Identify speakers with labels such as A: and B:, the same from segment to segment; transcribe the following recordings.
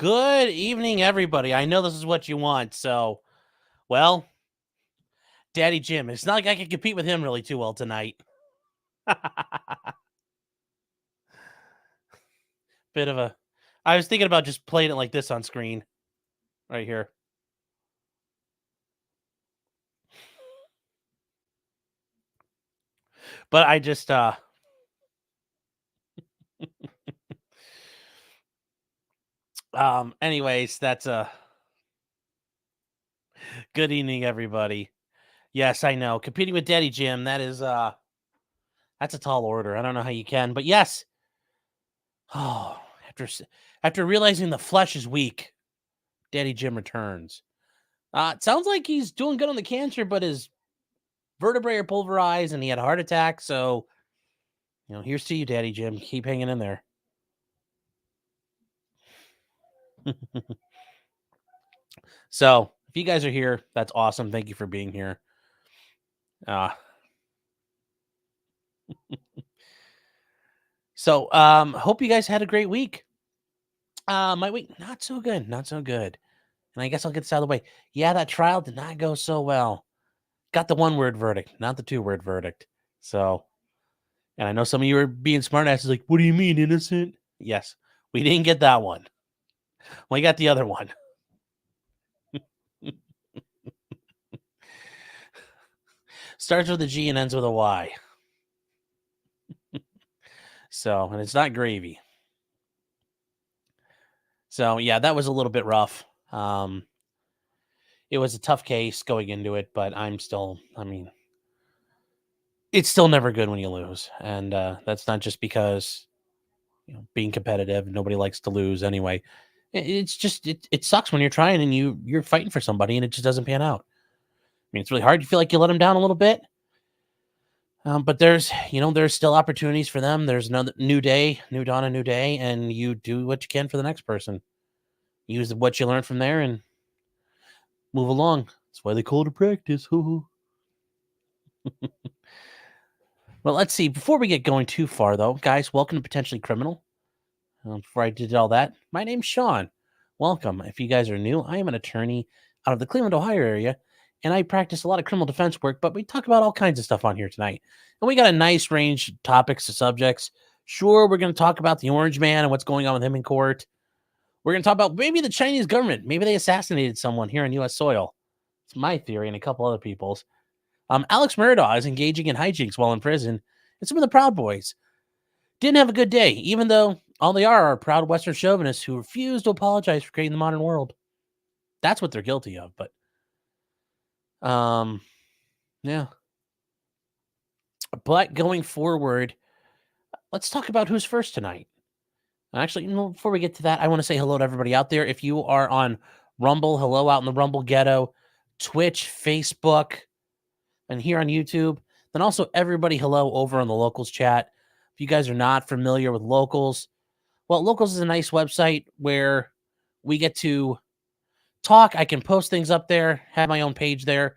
A: Good evening, everybody. I know this is what you want, so, well, Daddy Jim. It's not like I can compete with him really too well tonight. Bit of a... I was thinking about just playing it like this on screen. Right here. But I just, anyways, that's good evening, everybody. Yes, I know. Competing with Daddy Jim, that is, that's a tall order. I don't know how you can, but yes. Oh, after realizing the flesh is weak, Daddy Jim returns. It sounds like he's doing good on the cancer, but his vertebrae are pulverized and he had a heart attack. So, here's to you, Daddy Jim. Keep hanging in there. So, if you guys are here, that's awesome. Thank you for being here. So, hope you guys had a great week. My week, not so good. And I guess I'll get this out of the way. Yeah, that trial did not go so well. Got the 1-word verdict, not the 2-word verdict. So, and I know some of you are being smartasses like, what do you mean, innocent? Yes, we didn't get that one. We got the other one. Starts with a G and ends with a Y. So, and it's not gravy. So, yeah, that was a little bit rough. It was a tough case going into it, but it's still never good when you lose. And that's not just because, being competitive, nobody likes to lose anyway. It's just, it sucks when you're trying and you're fighting for somebody and it just doesn't pan out. I mean, it's really hard. You feel like you let them down a little bit. But there's still opportunities for them. There's another new day, new dawn, a new day, and you do what you can for the next person. Use what you learned from there and move along. That's why they call it a practice. Well, let's see. Before we get going too far, though, guys, welcome to Potentially Criminal. Before I did all that, my name's Sean. Welcome. If you guys are new, I am an attorney out of the Cleveland, Ohio area, and I practice a lot of criminal defense work, but we talk about all kinds of stuff on here tonight. And we got a nice range of topics to subjects. Sure, we're going to talk about the Orange Man and what's going on with him in court. We're going to talk about maybe the Chinese government. Maybe they assassinated someone here on U.S. soil. It's my theory and a couple other people's. Alex Murdaugh is engaging in hijinks while in prison. And some of the Proud Boys didn't have a good day, even though all they are proud Western chauvinists who refuse to apologize for creating the modern world. That's what they're guilty of, but yeah. But going forward, let's talk about who's first tonight. Actually, before we get to that, I want to say hello to everybody out there. If you are on Rumble, hello out in the Rumble ghetto, Twitch, Facebook, and here on YouTube. Then also everybody hello over on the Locals chat. If you guys are not familiar with Locals, well, Locals is a nice website where we get to talk. I can post things up there, have my own page there,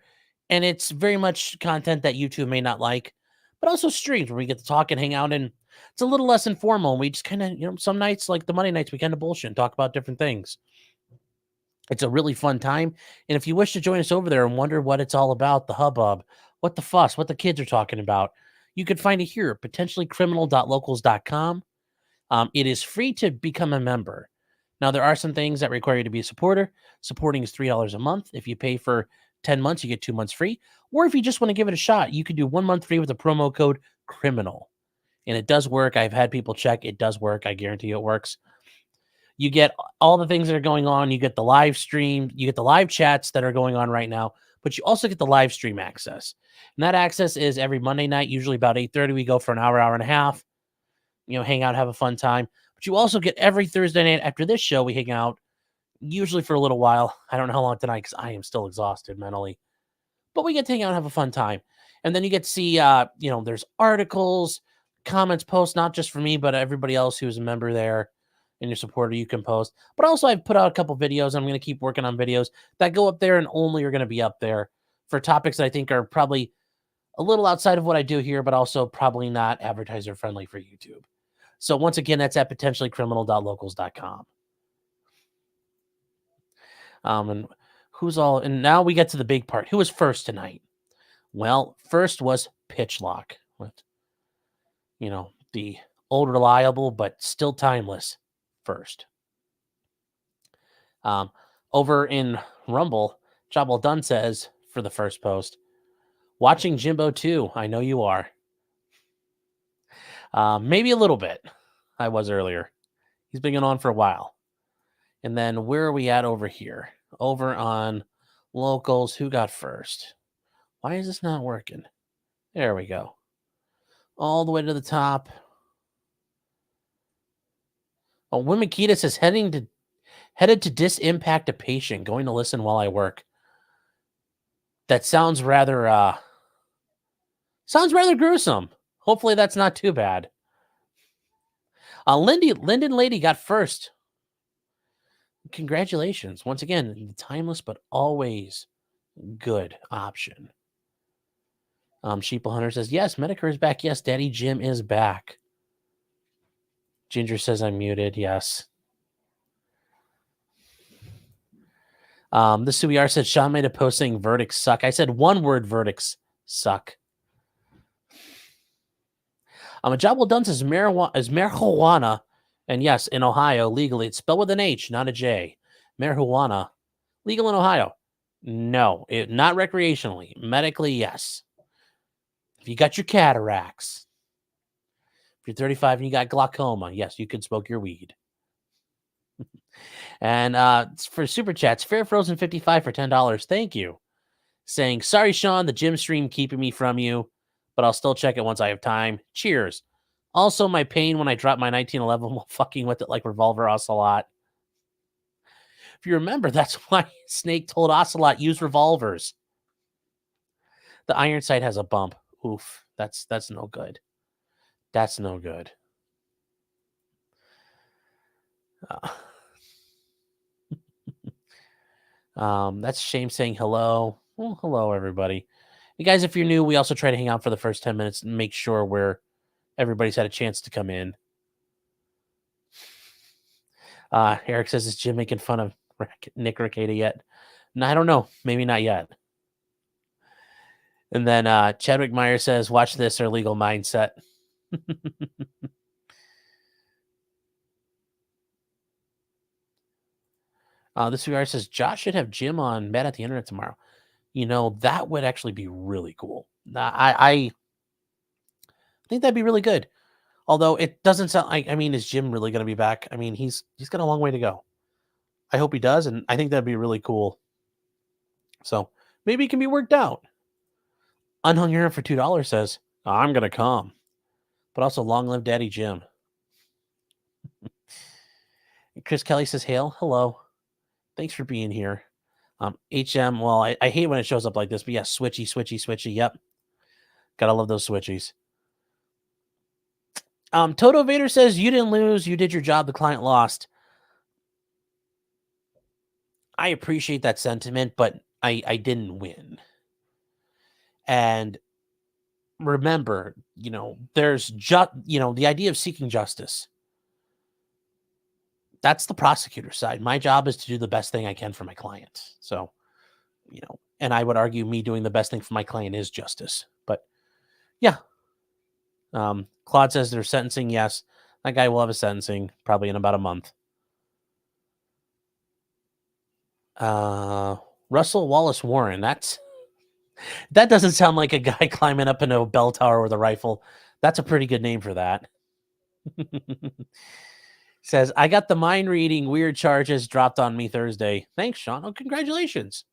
A: and it's very much content that YouTube may not like, but also streams where we get to talk and hang out, and it's a little less informal. We just kind of, some nights, like the Monday nights, we kind of bullshit and talk about different things. It's a really fun time, and if you wish to join us over there and wonder what it's all about, the hubbub, what the fuss, what the kids are talking about, you can find it here at potentiallycriminal.locals.com. It is free to become a member. Now, there are some things that require you to be a supporter. Supporting is $3 a month. If you pay for 10 months, you get 2 months free. Or if you just want to give it a shot, you can do 1 month free with the promo code CRIMINAL. And it does work. I've had people check. It does work. I guarantee you it works. You get all the things that are going on. You get the live stream. You get the live chats that are going on right now. But you also get the live stream access. And that access is every Monday night, usually about 8:30. We go for an hour, hour and a half. Hang out, have a fun time. But you also get every Thursday night after this show, we hang out, usually for a little while. I don't know how long tonight because I am still exhausted mentally. But we get to hang out and have a fun time. And then you get to see, there's articles, comments, posts, not just for me, but everybody else who's a member there and your supporter, you can post. But also I've put out a couple videos. I'm going to keep working on videos that go up there and only are going to be up there for topics that I think are probably a little outside of what I do here, but also probably not advertiser friendly for YouTube. So once again, that's at potentiallycriminal.locals.com. And who's all? And now we get to the big part. Who was first tonight? Well, first was Pitchlock with, the old reliable but still timeless first. Over in Rumble, Job Well Done says for the first post, watching Jimbo too. I know you are. Maybe a little bit. I was earlier. He's been going on for a while. And then where are we at over here? Over on locals. Who got first? Why is this not working? There we go. All the way to the top. Oh, Wimakita says headed to disimpact a patient, going to listen while I work. That sounds rather gruesome. Hopefully that's not too bad. Linden Lady got first. Congratulations. Once again, the timeless but always good option. Sheeple Hunter says, yes, Medicare is back. Yes, Daddy Jim is back. Ginger says I'm muted. Yes. The Suiar said Sean made a post saying verdicts suck. I said one word, verdicts suck. A Job Well Done says marijuana. And yes, in Ohio, legally, it's spelled with an H, not a J. Marijuana. Legal in Ohio. No, not recreationally. Medically, yes. If you got your cataracts, if you're 35 and you got glaucoma, yes, you can smoke your weed. And for Super Chats, Fair Frozen 55 for $10. Thank you. Saying, sorry, Sean, the gym stream keeping me from you, but I'll still check it once I have time. Cheers. Also, my pain when I dropped my 1911 while fucking with it like Revolver Ocelot. If you remember, that's why Snake told Ocelot, use revolvers. The iron sight has a bump. Oof, that's no good. That's no good. That's Shame saying hello. Well, hello, everybody. You guys, if you're new, we also try to hang out for the first 10 minutes and make sure everybody's had a chance to come in. Eric says, is Jim making fun of Nick Ricada yet? No, I don't know. Maybe not yet. And then Chadwick Meyer says, watch this or legal mindset. This VR says, Josh should have Jim on Mad at the Internet tomorrow. That would actually be really cool. I think that'd be really good. Although it doesn't sound like, is Jim really going to be back? He's got a long way to go. I hope he does, and I think that'd be really cool. So maybe it can be worked out. Unhung Hero for $2 says, I'm going to come. But also, long live Daddy Jim. Chris Kelly says, hail, hello. Thanks for being here. HM, well, I hate when it shows up like this, but yeah, switchy. Yep. Gotta love those switchies. Toto Vader says, you didn't lose. You did your job. The client lost. I appreciate that sentiment, but I didn't win. And remember, there's the idea of seeking justice. That's the prosecutor's side. My job is to do the best thing I can for my client. So, and I would argue me doing the best thing for my client is justice. But yeah. Claude says they're sentencing. Yes. That guy will have a sentencing probably in about a month. Russell Wallace Warren. That doesn't sound like a guy climbing up into a bell tower with a rifle. That's a pretty good name for that. Says, I got the mind reading weird charges dropped on me Thursday. Thanks, Sean. Oh, congratulations.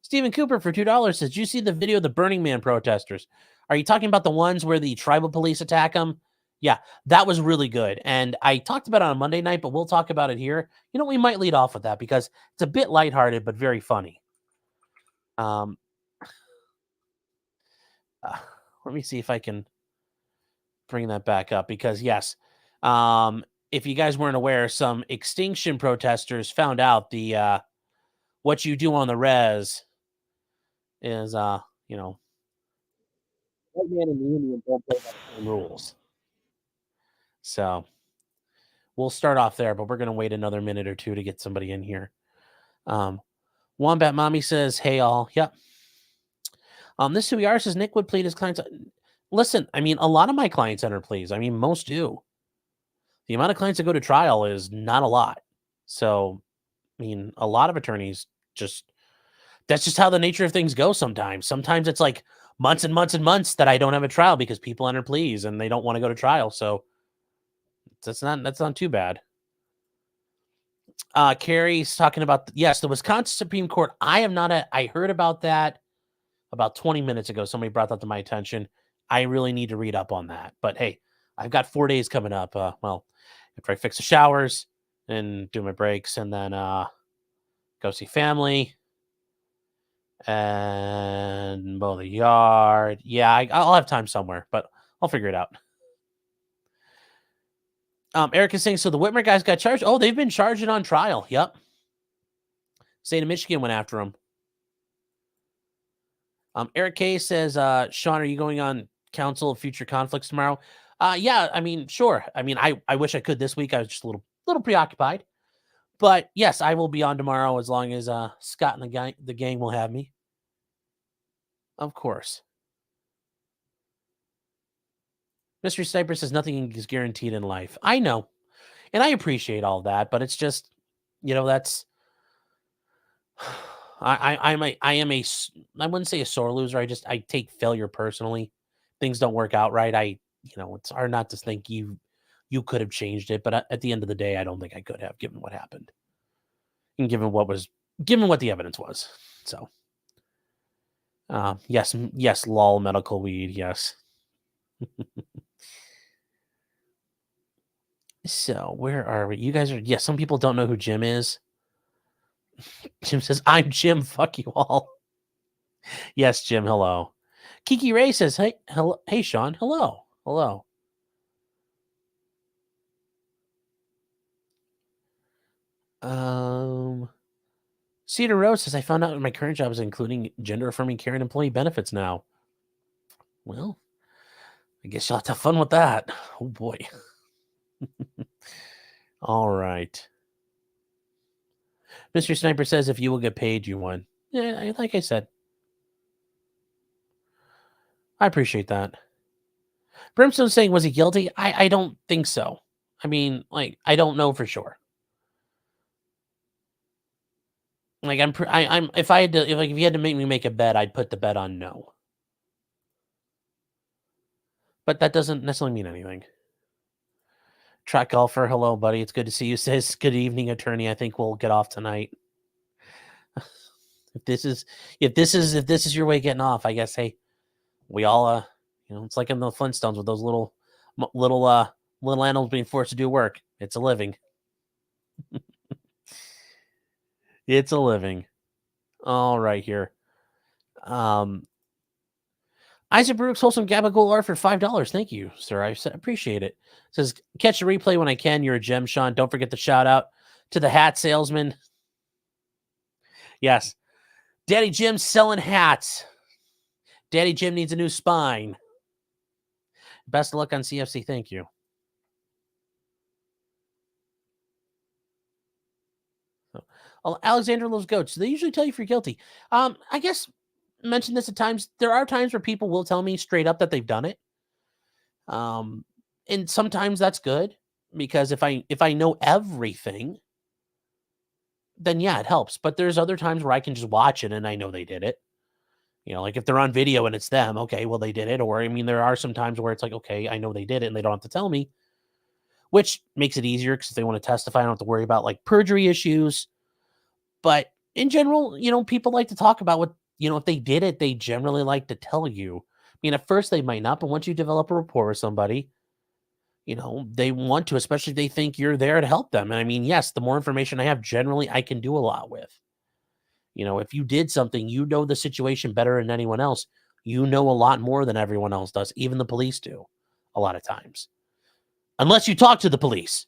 A: Stephen Cooper for $2 says, did you see the video of the Burning Man protesters? Are you talking about the ones where the tribal police attack them? Yeah, that was really good. And I talked about it on Monday night, but we'll talk about it here. We might lead off with that because it's a bit lighthearted, but very funny. Let me see if I can bring that back up because, yes, if you guys weren't aware, some extinction protesters found out the what you do on the res is, white man and the Indian don't play by the same rules. So we'll start off there, but we're going to wait another minute or two to get somebody in here. Wombat Mommy says, hey, all. Yep. This who we are says Nick would plead his clients. Listen, I mean, a lot of my clients enter pleas. I mean, most do. The amount of clients that go to trial is not a lot. So, I mean, a lot of attorneys that's just how the nature of things go sometimes. Sometimes it's like months and months and months that I don't have a trial because people enter pleas and they don't want to go to trial. So that's not too bad. Carrie's talking about, yes, the Wisconsin Supreme Court. I heard about that about 20 minutes ago. Somebody brought that to my attention. I really need to read up on that. But hey, I've got 4 days coming up. Well, after I fix the showers and do my breaks and then go see family and mow the yard. Yeah, I'll have time somewhere, but I'll figure it out. Eric is saying, so the Whitmer guys got charged? Oh, they've been charged and on trial. Yep. State of Michigan went after him. Eric K says, Sean, are you going on Council of Future Conflicts tomorrow? Yeah, I mean, sure. I mean, I wish I could this week. I was just a little preoccupied. But yes, I will be on tomorrow as long as Scott and the gang will have me. Of course. Mystery Sniper says nothing is guaranteed in life. I know. And I appreciate all that, but it's just, that's I wouldn't say a sore loser. I take failure personally. Things don't work out right. It's hard not to think you could have changed it, but at the end of the day, I don't think I could have, given what happened and given what the evidence was. So, yes, lol, medical weed, yes. So where are we? You guys are, yes, some people don't know who Jim is. Jim says, I'm Jim, fuck you all. Yes, Jim, hello. Kiki Ray says, hey, hello, hey, Sean, hello. Cedar Rose says, I found out my current job is including gender-affirming care and employee benefits now. Well, I guess you'll have to have fun with that. Oh, boy. All right. Mr. Sniper says, if you will get paid, you won. Yeah, like I said. I appreciate that. Brimstone saying, was he guilty? I don't think so. I mean, like, I don't know for sure. Like, if you had to make me make a bet, I'd put the bet on no. But that doesn't necessarily mean anything. Track golfer, hello, buddy. It's good to see you. Says, good evening, attorney. I think we'll get off tonight. If this is your way of getting off, I guess, hey, we all, it's like in the Flintstones with those little animals being forced to do work. It's a living. It's a living. All right, here. Isaac Brooks, wholesome Gabagool R for $5. Thank you, sir. I appreciate it. Says, catch the replay when I can. You're a gem, Sean. Don't forget the shout out to the hat salesman. Yes. Daddy Jim's selling hats. Daddy Jim needs a new spine. Best of luck on CFC. Thank you. Alexander loves goats. They usually tell you if you're guilty. I guess mention this at times. There are times where people will tell me straight up that they've done it. And sometimes that's good because if I know everything, then yeah, it helps. But there's other times where I can just watch it and I know they did it. Like if they're on video and it's them, okay, well, they did it. Or, I mean, there are some times where it's like, okay, I know they did it and they don't have to tell me, which makes it easier because if they want to testify, I don't have to worry about like perjury issues. But in general, people like to talk about what, if they did it, they generally like to tell you. I mean, at first they might not, but once you develop a rapport with somebody, they want to, especially if they think you're there to help them. And I mean, yes, the more information I have, generally I can do a lot with. If you did something, the situation better than anyone else. You know a lot more than everyone else does. Even the police do a lot of times. Unless you talk to the police,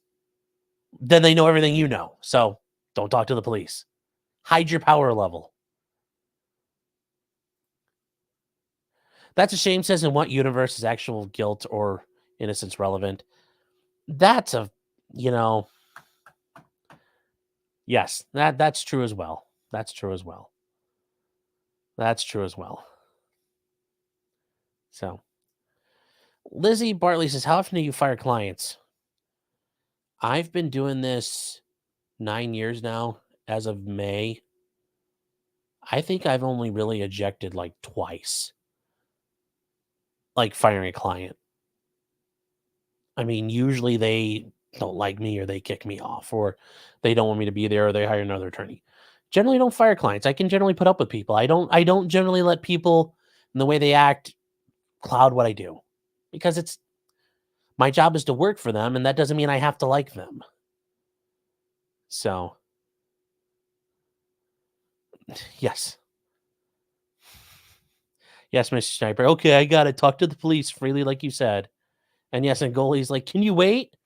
A: then they know everything you know. So don't talk to the police. Hide your power level. That's a shame, says, in what universe is actual guilt or innocence relevant? That's a you know, yes, that's true as well. That's true as well. That's true as well. So, Lizzie Bartley says, "How often do you fire clients?" I've been doing this 9 years now. As of May, I think I've only really ejected like twice, like firing a client. I mean, usually they don't like me or they kick me off or they don't want me to be there or they hire another attorney. Generally don't fire clients. I can generally put up with people. I don't generally let people and the way they act cloud what I do because it's my job is to work for them and that doesn't mean I have to like them. So, yes. Yes, Mr. Sniper. Okay, I got to talk to the police freely like you said. And yes, and goalie's like, "Can you wait?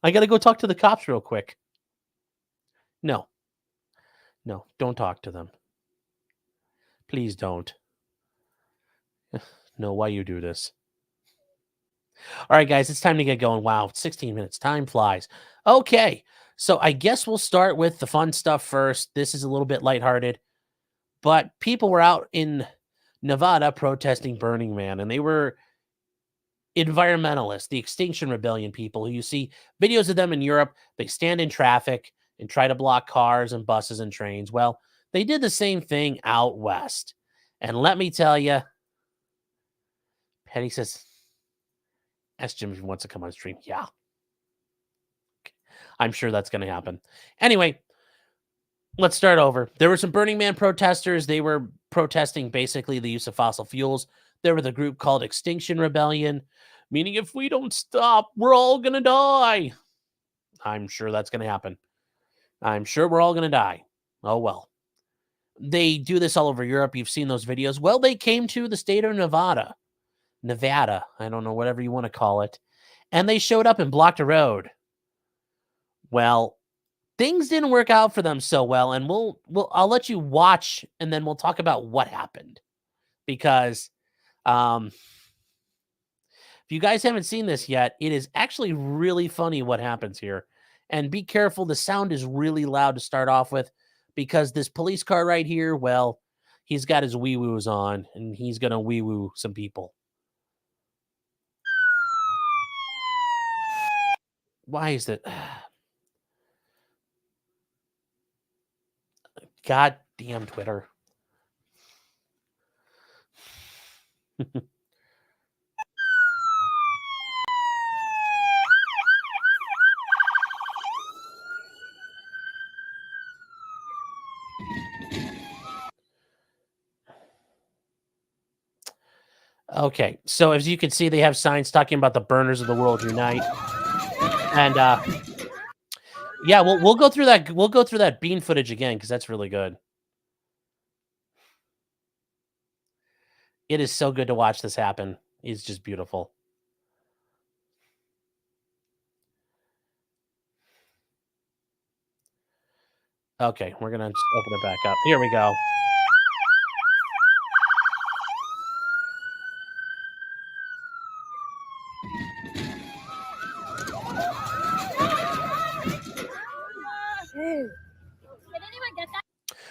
A: I got to go talk to the cops real quick." No. No, don't talk to them. Please don't. No, why you do this? All right, guys, it's time to get going. Wow, 16 minutes. Time flies. Okay, so I guess we'll start with the fun stuff first. This is a little bit lighthearted, but people were out in Nevada protesting Burning Man, and they were environmentalists, the Extinction Rebellion people who you see videos of them in Europe. They stand in traffic and try to block cars and buses and trains. Well, they did the same thing out west. And let me tell you, Petty says, ask Jim if he wants to come on stream. Yeah. I'm sure that's going to happen. Anyway, let's start over. There were some Burning Man protesters. They were protesting basically the use of fossil fuels. There was a group called Extinction Rebellion, meaning if we don't stop, we're all going to die. I'm sure that's going to happen. I'm sure we're all going to die. Oh, well. They do this all over Europe. You've seen those videos. Well, they came to the state of Nevada. I don't know, whatever you want to call it. And they showed up and blocked a road. Well, things didn't work out for them so well, and I'll let you watch, and then we'll talk about what happened. Because if you guys haven't seen this yet, it is actually really funny what happens here. And be careful, the sound is really loud to start off with, because this police car right here, well, he's got his wee-woos on, and he's going to wee-woo some people. Why is it? God damn Twitter. Okay, so as you can see, they have signs talking about the burners of the world unite. And yeah, we'll go through that. We'll go through that bean footage again because that's really good. It is so good to watch this happen. It's just beautiful. Okay, we're gonna just open it back up. Here we go.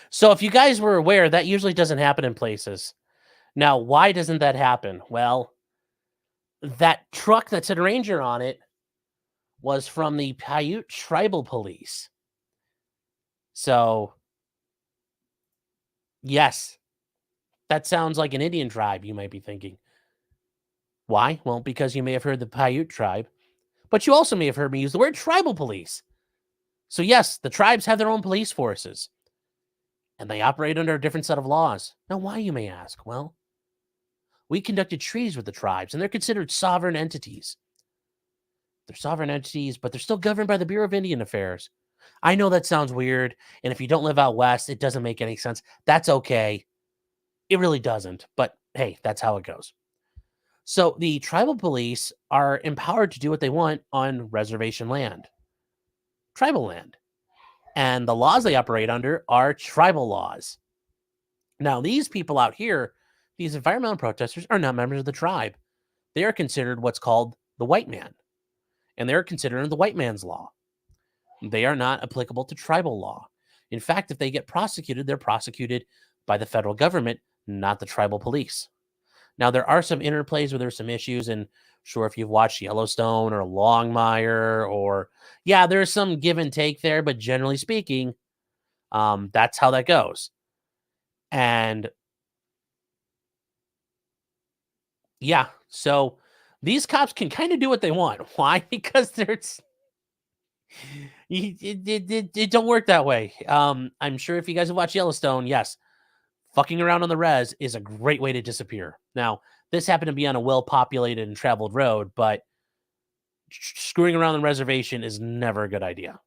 A: So if you guys were aware, that usually doesn't happen in places. Now, why doesn't that happen? Well, that truck that said Ranger on it was from the Paiute Tribal Police. So, yes, that sounds like an Indian tribe, you might be thinking. Why? Well, because you may have heard the Paiute tribe, but you also may have heard me use the word tribal police. So, yes, the tribes have their own police forces, and they operate under a different set of laws. Now, why, you may ask? Well, we conducted treaties with the tribes, and they're considered sovereign entities. They're sovereign entities, but they're still governed by the Bureau of Indian Affairs. I know that sounds weird, and if you don't live out west, it doesn't make any sense. That's okay. It really doesn't, but hey, that's how it goes. So the tribal police are empowered to do what they want on reservation land, tribal land. And the laws they operate under are tribal laws. Now, these people out here, these environmental protesters, are not members of the tribe. They are considered what's called the white man. And they're considered the white man's law. They are not applicable to tribal law. In fact, if they get prosecuted, they're prosecuted by the federal government, not the tribal police. Now, there are some interplays where there's some issues, and sure, if you've watched Yellowstone or Longmire, or yeah, there's some give and take there, but generally speaking, that's how that goes. And yeah, so these cops can kind of do what they want. Why? Because there's it don't work that way. I'm sure if you guys have watched Yellowstone, yes, fucking around on the res is a great way to disappear. Now, this happened to be on a well-populated and traveled road, but screwing around the reservation is never a good idea.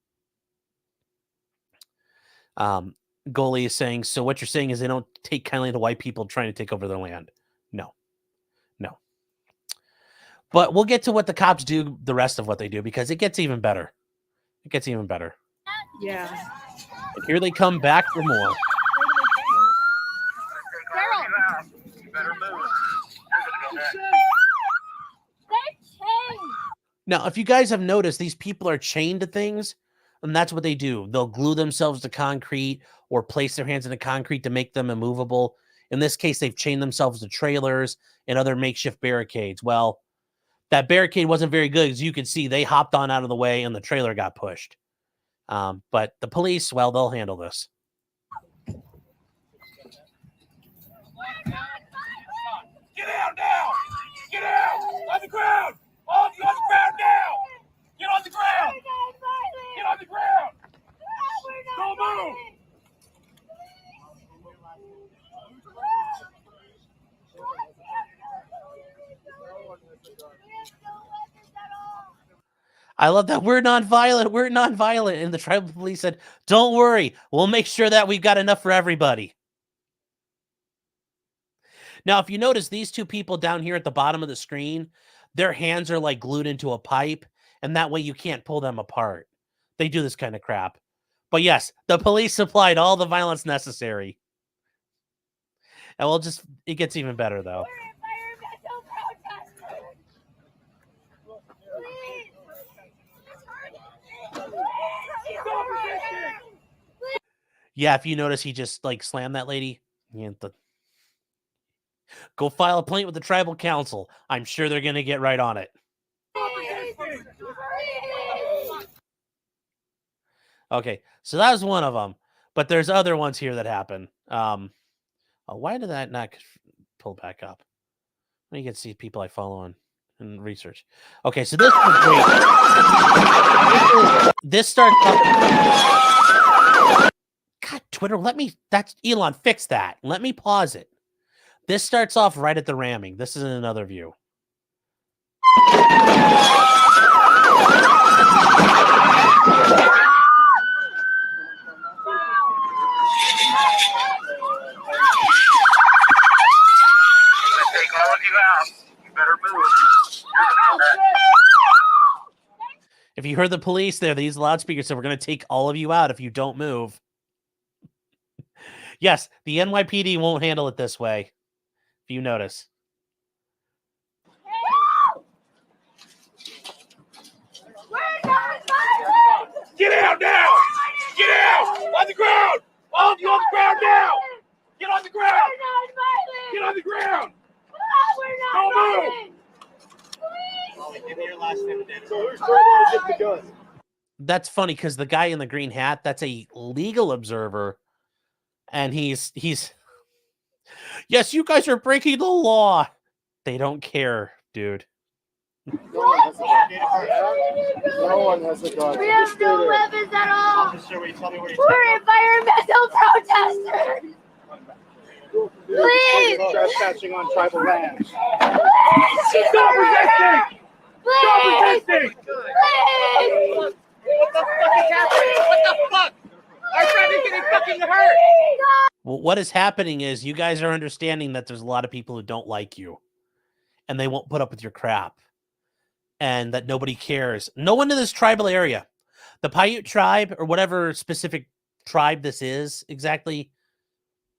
A: Goalie is saying, so what you're saying is they don't take kindly to white people trying to take over their land. No. But we'll get to what the cops do, the rest of what they do, because it gets even better. It gets even better.
B: Yeah.
A: And here they come back for more. Now, if you guys have noticed, these people are chained to things, and that's what they do. They'll glue themselves to concrete or place their hands in the concrete to make them immovable. In this case, they've chained themselves to trailers and other makeshift barricades. Well, that barricade wasn't very good, as you can see. They hopped on out of the way, and the trailer got pushed. But the police, well, they'll handle this.
C: Get out now! Get out! On the ground! All of you on the ground now! Get on the ground! Get on the ground! Don't move!
A: I love that. We're nonviolent. We're nonviolent. And the tribal police said, don't worry. We'll make sure that we've got enough for everybody. Now, if you notice, these two people down here at the bottom of the screen, their hands are like glued into a pipe, and that way you can't pull them apart. They do this kind of crap. But yes, the police supplied all the violence necessary. And we'll just, it gets even better, though. Yeah, if you notice, he just like slammed that lady. Go file a complaint with the tribal council. I'm sure they're going to get right on it. Okay, so that was one of them. But there's other ones here that happen. Why did that not pull back up? You can see people I follow on and research. Okay, so this is great. This starts up. God, Twitter, that's Elon, fix that. Let me pause it. This starts off right at the ramming. This is another view. If you heard the police there, these loudspeakers said, we're going to take all of you out if you don't move. Yes, the NYPD won't handle it this way, if you notice.
C: Get out now! Get out! On the ground! All of you on the ground now! Get on the ground! Get on the ground! Don't move! Give me your last name. So who's trying to get the gun?
A: That's funny because the guy in the green hat, that's a legal observer. And he's yes, you guys are breaking the law. They don't care, dude.
B: No one has a gun. We have no weapons at all. We're environmental protesters. Please.
C: Trespassing on tribal land.
B: Please.
C: Stop resisting! Stop resisting!
B: Please.
C: What the fuck is happening? What the fuck? Our friend is getting fucking hurt!
A: Well, what is happening is you guys are understanding that there's a lot of people who don't like you. And they won't put up with your crap. And that nobody cares. No one in this tribal area. The Paiute tribe, or whatever specific tribe this is exactly,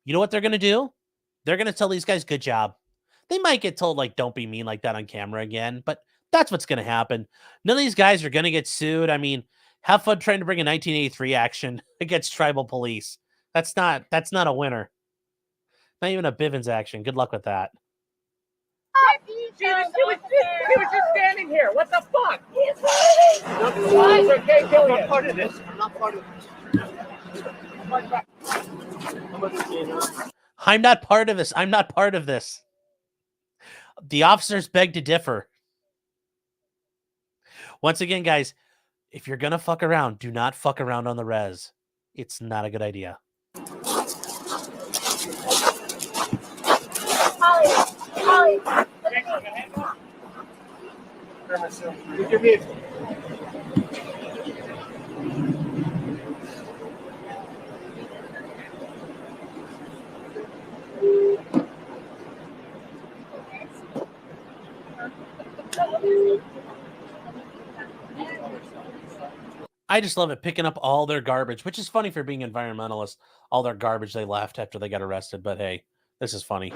A: you know what they're going to do? They're going to tell these guys, good job. They might get told, like, don't be mean like that on camera again. But that's what's going to happen. None of these guys are going to get sued. I mean, Have fun trying to bring a 1983 action against tribal police. That's not a winner. Not even a Bivens action. Good luck with that.
C: He was just standing here. What the fuck? He's hurting. It's okay, kill him. I'm not part of this. I'm not part of this.
A: I'm not part of this. I'm not part of this. The officers beg to differ. Once again, guys, if you're going to fuck around, do not fuck around on the res. It's not a good idea.
B: Holly.
C: With your vehicle.
A: I just love it, picking up all their garbage, which is funny for being environmentalists. All their garbage they left after they got arrested, but hey, this is funny.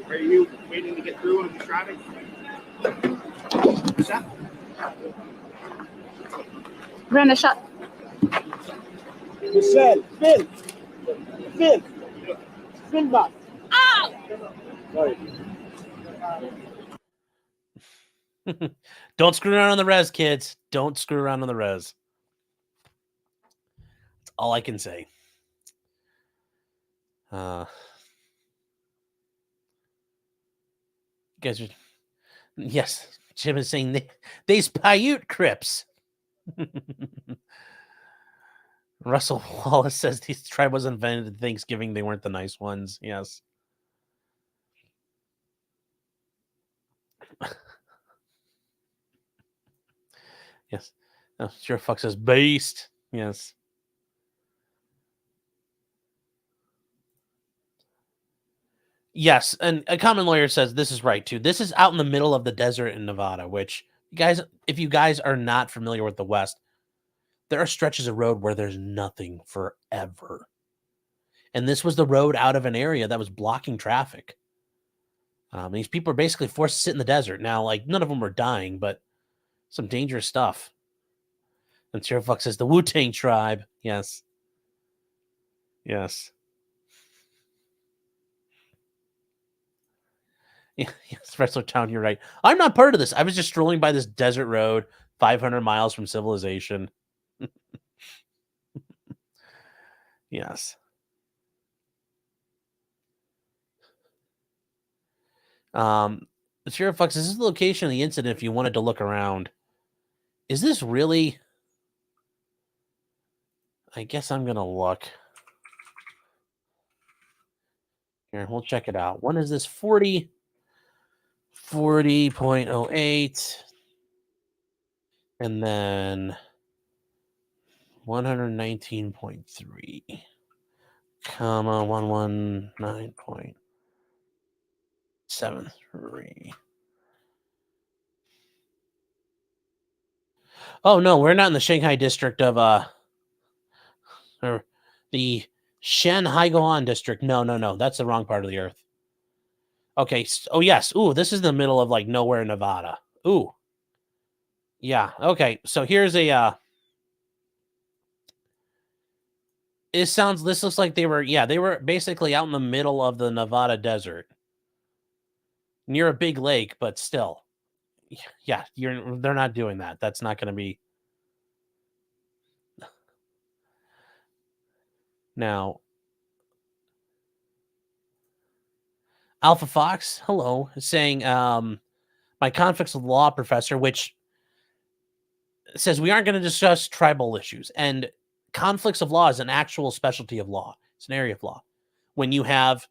C: Are you waiting to get through on the traffic? What's that?
B: Run a shot.
C: You said, Spin box.
B: Ow!
C: Sorry.
A: Don't screw around on the res, kids. Don't screw around on the res. That's all I can say. Guys are, yes, Jim is saying they's Paiute Crips. Russell Wallace says this tribe was invented at Thanksgiving. They weren't the nice ones. Yes. Yes. Oh, sure fuck says based. Yes. Yes, and a common lawyer says this is right too. This is out in the middle of the desert in Nevada, which you guys, if you guys are not familiar with the West, there are stretches of road where there's nothing forever. And this was the road out of an area that was blocking traffic. These people are basically forced to sit in the desert. Now, like, none of them are dying, but some dangerous stuff. And Sierra Fuck says the Wu-Tang tribe. Yes. Yes. Yeah, yes, Wrestler Town, you're right. I'm not part of this. I was just strolling by this desert road, 500 miles from civilization. Yes. Sierra Fox, this is the location of the incident if you wanted to look around. Is this really? I guess I'm going to look. Here, we'll check it out. When is this? 40.08. And then 119.3, comma 119.73. Oh no, we're not in the Shanghai district of or the Shen Haigoan district. No, that's the wrong part of the earth. Okay. Oh yes. Ooh, this is the middle of like nowhere, Nevada. Ooh. Yeah. Okay. So here's a. This looks like they were basically out in the middle of the Nevada desert, near a big lake, but still, yeah, they're not doing that. That's not going to be. Now, Alpha Fox, hello, saying, my conflicts with law professor, which says we aren't going to discuss tribal issues. And conflicts of law is an actual specialty of law. It's an area of law. When you have,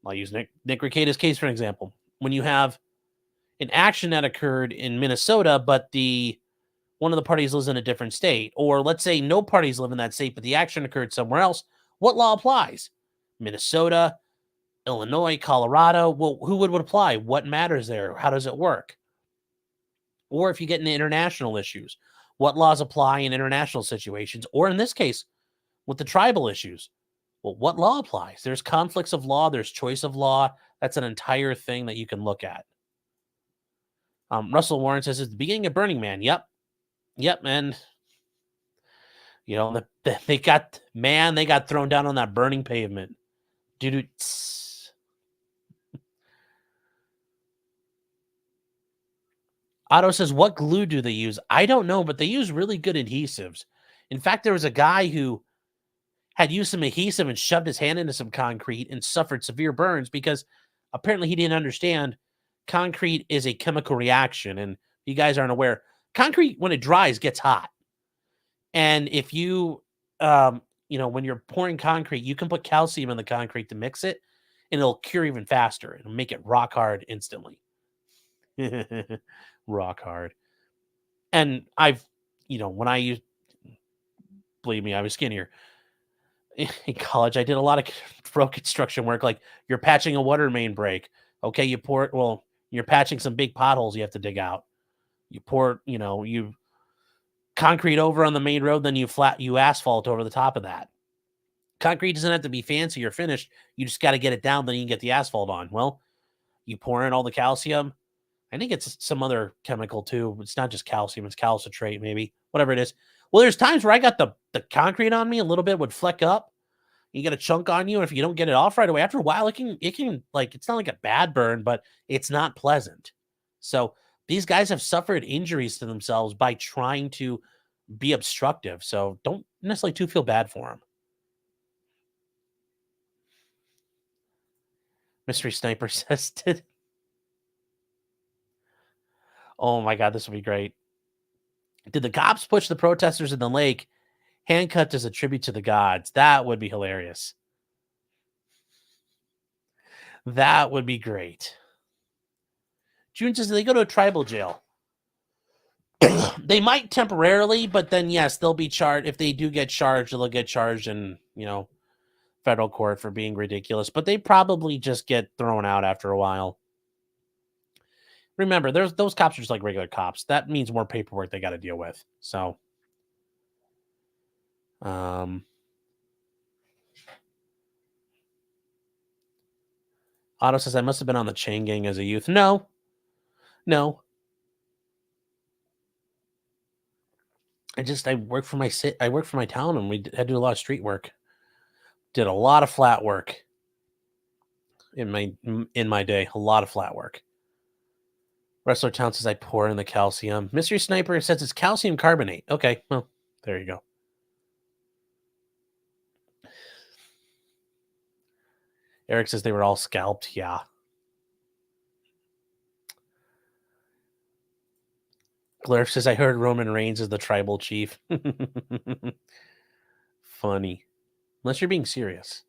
A: I'll use Nick Recada's case for an example. When you have an action that occurred in Minnesota, but one of the parties lives in a different state, or let's say no parties live in that state, but the action occurred somewhere else, what law applies? Minnesota, Illinois, Colorado. Well, who would apply? What matters there? How does it work? Or if you get into international issues, what laws apply in international situations? Or in this case, with the tribal issues, Well, what law applies? There's conflicts of law. There's choice of law. That's an entire thing that you can look at. Russell Warren says it's the beginning of Burning Man. Yep, man. You know, they got thrown down on that burning pavement. Dude. Otto says, what glue do they use? I don't know, but they use really good adhesives. In fact, there was a guy who had used some adhesive and shoved his hand into some concrete and suffered severe burns because apparently he didn't understand concrete is a chemical reaction. And you guys aren't aware, concrete, when it dries, gets hot. And if you, when you're pouring concrete, you can put calcium in the concrete to mix it, and it'll cure even faster. It'll make it rock hard instantly. Rock hard. And I've, when I used, believe me, I was skinnier. In college, I did a lot of road construction work. Like, you're patching a water main break. Okay, you're patching some big potholes you have to dig out. You pour, you concrete over on the main road, then you asphalt over the top of that. Concrete doesn't have to be fancy or finished. You just got to get it down, then you can get the asphalt on. Well, you pour in all the calcium. I think it's some other chemical too. It's not just calcium, it's calcitrate, maybe, whatever it is. Well, there's times where I got the concrete on me, a little bit would fleck up. You get a chunk on you, and if you don't get it off right away, after a while, it can it's not like a bad burn, but it's not pleasant. So these guys have suffered injuries to themselves by trying to be obstructive. So don't necessarily feel bad for them. Mystery Sniper says, oh my God, this would be great. Did the cops push the protesters in the lake? Handcuffed as a tribute to the gods. That would be hilarious. That would be great. June says they go to a tribal jail. They might temporarily, but then, yes, they'll be charged. If they do get charged, they'll get charged in, federal court for being ridiculous. But they probably just get thrown out after a while. Remember, those cops are just like regular cops. That means more paperwork they got to deal with. So, Otto says, I must have been on the chain gang as a youth. No. I worked for my town, and we had to do a lot of street work. Did a lot of flat work in my day. A lot of flat work. Wrestler Town says I pour in the calcium. Mystery Sniper says it's calcium carbonate. Okay, well, there you go. Eric says they were all scalped. Yeah. Glurf says I heard Roman Reigns is the tribal chief. Funny. Unless you're being serious.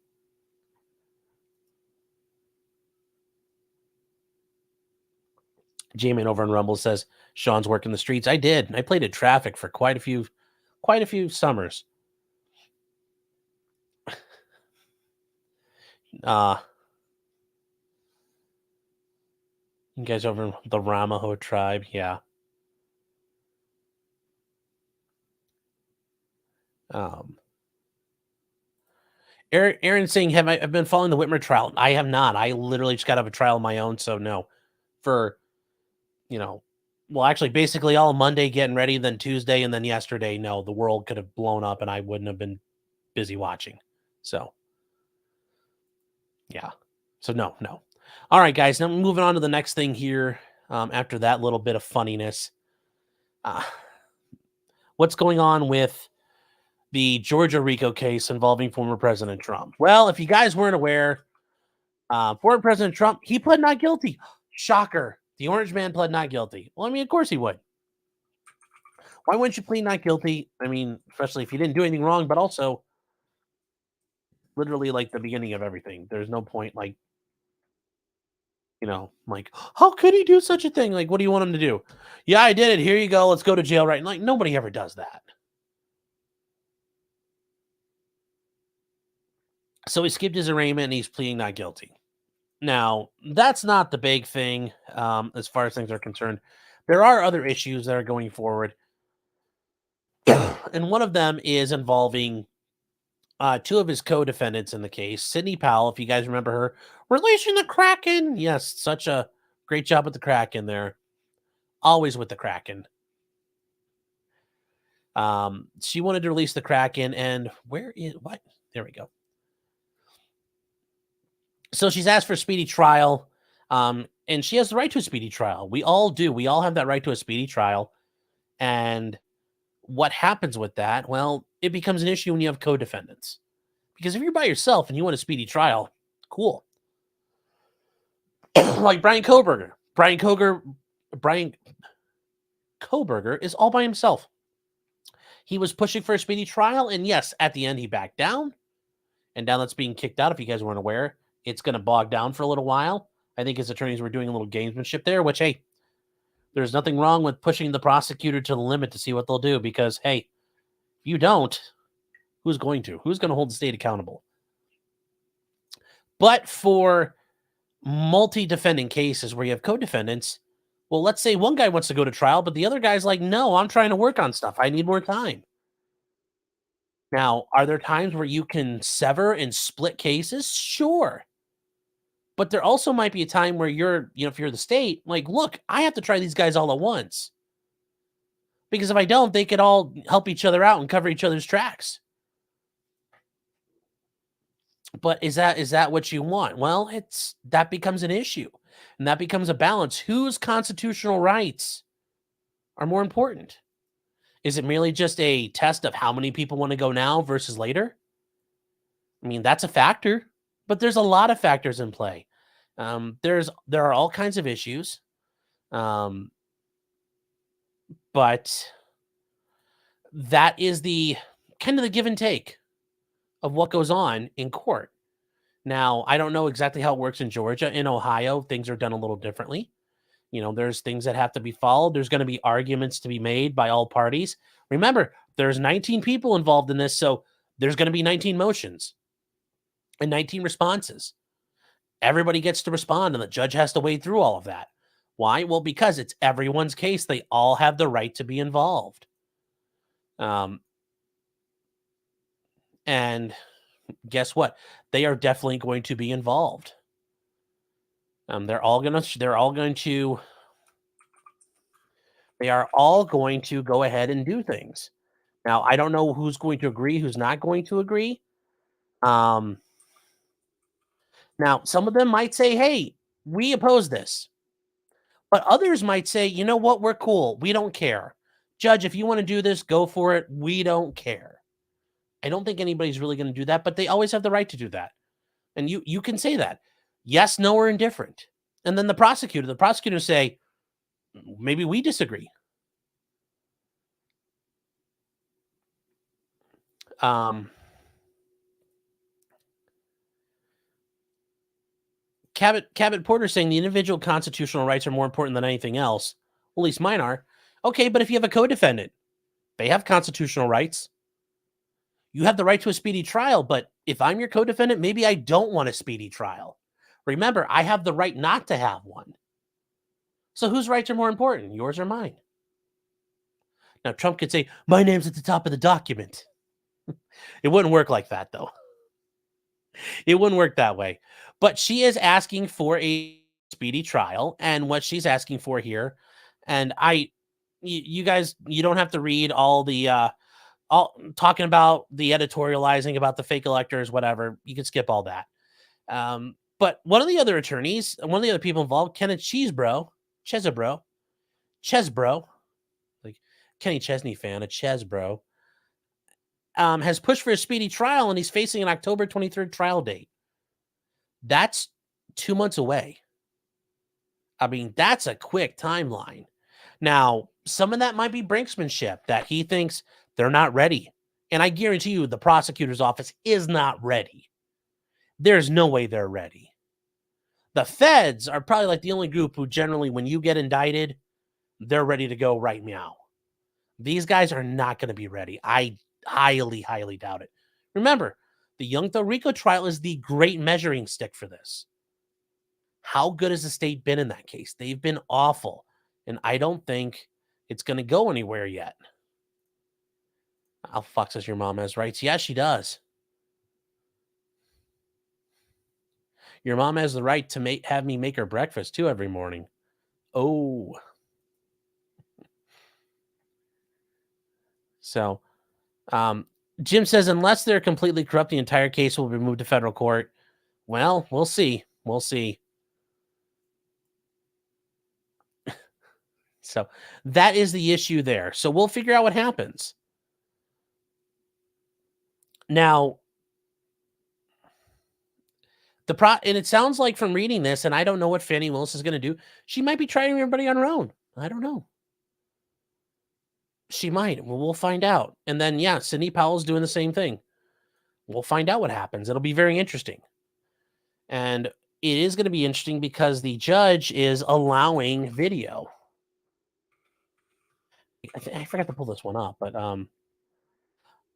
A: J-Man over in Rumble says Sean's working the streets. I did. I played at traffic for quite a few summers. You guys over in the Ramaho tribe, yeah. Aaron saying, I've been following the Whitmer trial? I have not. I literally just got out of a trial of my own, so no. For, actually, basically all Monday getting ready, then Tuesday, and then yesterday, no, the world could have blown up, and I wouldn't have been busy watching. So, yeah. So, no. All right, guys, now moving on to the next thing here. After that little bit of funniness. What's going on with the Georgia RICO case involving former President Trump? Well, if you guys weren't aware, former President Trump, he pled not guilty. Shocker. The orange man pled not guilty. Well, I mean, of course he would. Why wouldn't you plead not guilty? I mean, especially if you didn't do anything wrong, but also literally like the beginning of everything. There's no point like, how could he do such a thing? Like, what do you want him to do? Yeah, I did it. Here you go. Let's go to jail, right? Like, nobody ever does that. So he skipped his arraignment and he's pleading not guilty. Now, that's not the big thing as far as things are concerned. There are other issues that are going forward. And one of them is involving two of his co-defendants in the case, Sydney Powell, if you guys remember her, releasing the Kraken. Yes, such a great job with the Kraken there. Always with the Kraken. She wanted to release the Kraken, and where is what? There we go. So she's asked for a speedy trial, and she has the right to a speedy trial. We all do. We all have that right to a speedy trial. And what happens with that? Well, it becomes an issue when you have co-defendants. Because if you're by yourself and you want a speedy trial, cool. Like Brian Kohberger. Brian Kohberger is all by himself. He was pushing for a speedy trial, and yes, at the end he backed down. And now that's being kicked out, if you guys weren't aware. It's going to bog down for a little while. I think his attorneys were doing a little gamesmanship there, which, hey, there's nothing wrong with pushing the prosecutor to the limit to see what they'll do, because, hey, if you don't, who's going to? Who's going to hold the state accountable? But for multi-defendant cases where you have co-defendants, well, let's say one guy wants to go to trial, but the other guy's like, no, I'm trying to work on stuff. I need more time. Now, are there times where you can sever and split cases? Sure. But there also might be a time where you're, if you're the state, like, look, I have to try these guys all at once. Because if I don't, they could all help each other out and cover each other's tracks. But is that what you want? Well, that becomes an issue. And that becomes a balance. Whose constitutional rights are more important? Is it merely just a test of how many people want to go now versus later? I mean, that's a factor, but there's a lot of factors in play. There are all kinds of issues. But that is the kind of the give and take of what goes on in court. Now, I don't know exactly how it works in Georgia. In Ohio, things are done a little differently. There's things that have to be followed. There's going to be arguments to be made by all parties. Remember, there's 19 people involved in this, so there's going to be 19 motions and 19 responses. Everybody gets to respond, and the judge has to wade through all of that. Why? Well, because it's everyone's case. They all have the right to be involved. And guess what? They are definitely going to be involved. They are all going to go ahead and do things. Now, I don't know who's going to agree, who's not going to agree. Now, some of them might say, hey, we oppose this. But others might say, you know what? We're cool. We don't care. Judge, if you want to do this, go for it. We don't care. I don't think anybody's really going to do that, but they always have the right to do that. And you can say that. Yes, no, or indifferent. And then the prosecutor say, maybe we disagree. Cabot Porter saying the individual constitutional rights are more important than anything else. Well, at least mine are. Okay, but if you have a co-defendant, they have constitutional rights. You have the right to a speedy trial, but if I'm your co-defendant, maybe I don't want a speedy trial. Remember, I have the right not to have one. So whose rights are more important, yours or mine? Now, Trump could say, my name's at the top of the document. It wouldn't work like that, though. It wouldn't work that way. But she is asking for a speedy trial, and what she's asking for here, and you guys, you don't have to read all the all talking about the editorializing about the fake electors, whatever. You can skip all that. But one of the other attorneys, one of the other people involved, Kenneth Chesebro, like Kenny Chesney fan, a Chesebro, has pushed for a speedy trial, and he's facing an October 23rd trial date. That's 2 months away. I mean, that's a quick timeline. Now, some of that might be brinksmanship, that he thinks they're not ready. And I guarantee you the prosecutor's office is not ready. There's no way they're ready. The feds are probably like the only group who generally, when you get indicted, they're ready to go right now. These guys are not going to be ready. I highly, highly doubt it. Remember, the Murdaugh RICO trial is the great measuring stick for this. How good has the state been in that case? They've been awful. And I don't think it's going to go anywhere yet. Alpha Fox says your mom has rights. Yeah, she does. Your mom has the right to have me make her breakfast too every morning. Oh. So, Jim says, unless they're completely corrupt, the entire case will be moved to federal court. Well, we'll see. We'll see. So that is the issue there. So we'll figure out what happens. Now, and it sounds like from reading this, and I don't know what Fannie Willis is going to do. She might be trying everybody on her own. I don't know. She might. Well, we'll find out. And then, yeah, Sidney Powell's doing the same thing. We'll find out what happens. It'll be very interesting. And it is going to be interesting because the judge is allowing video. I forgot to pull this one up, but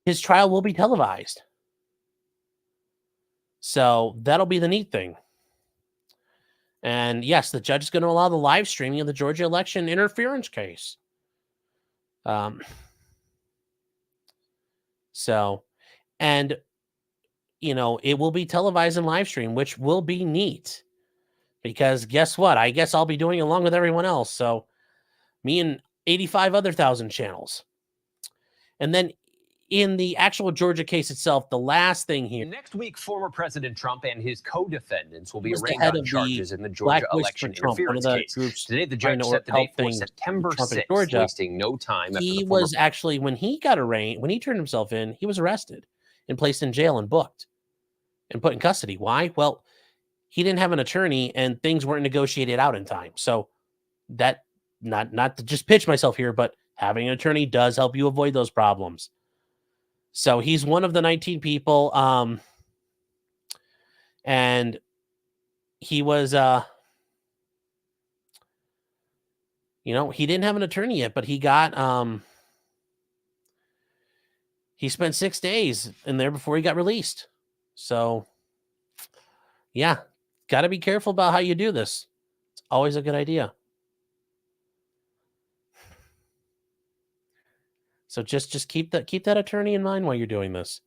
A: his trial will be televised. So that'll be the neat thing. And yes, the judge is going to allow the live streaming of the Georgia election interference case. So, and, you know, it will be televised and live stream, which will be neat. Because guess what? I guess I'll be doing along with everyone else. So me and 85 other thousand channels. And then in the actual Georgia case itself, the last thing here.
D: Next week, former President Trump and his co-defendants will be arraigned on charges in the Georgia election interference case. Today, the judge set the date for September 6th, wasting no time.
A: He was actually, when he got arraigned, when he turned himself in, he was arrested and placed in jail and booked and put in custody. Why? Well, he didn't have an attorney and things weren't negotiated out in time. So that, not to just pitch myself here, but having an attorney does help you avoid those problems. So he's one of the 19 people. And he was, you know, he didn't have an attorney yet, but he got, he spent 6 days in there before he got released. So yeah, got to be careful about how you do this. It's always a good idea. So just keep that attorney in mind while you're doing this.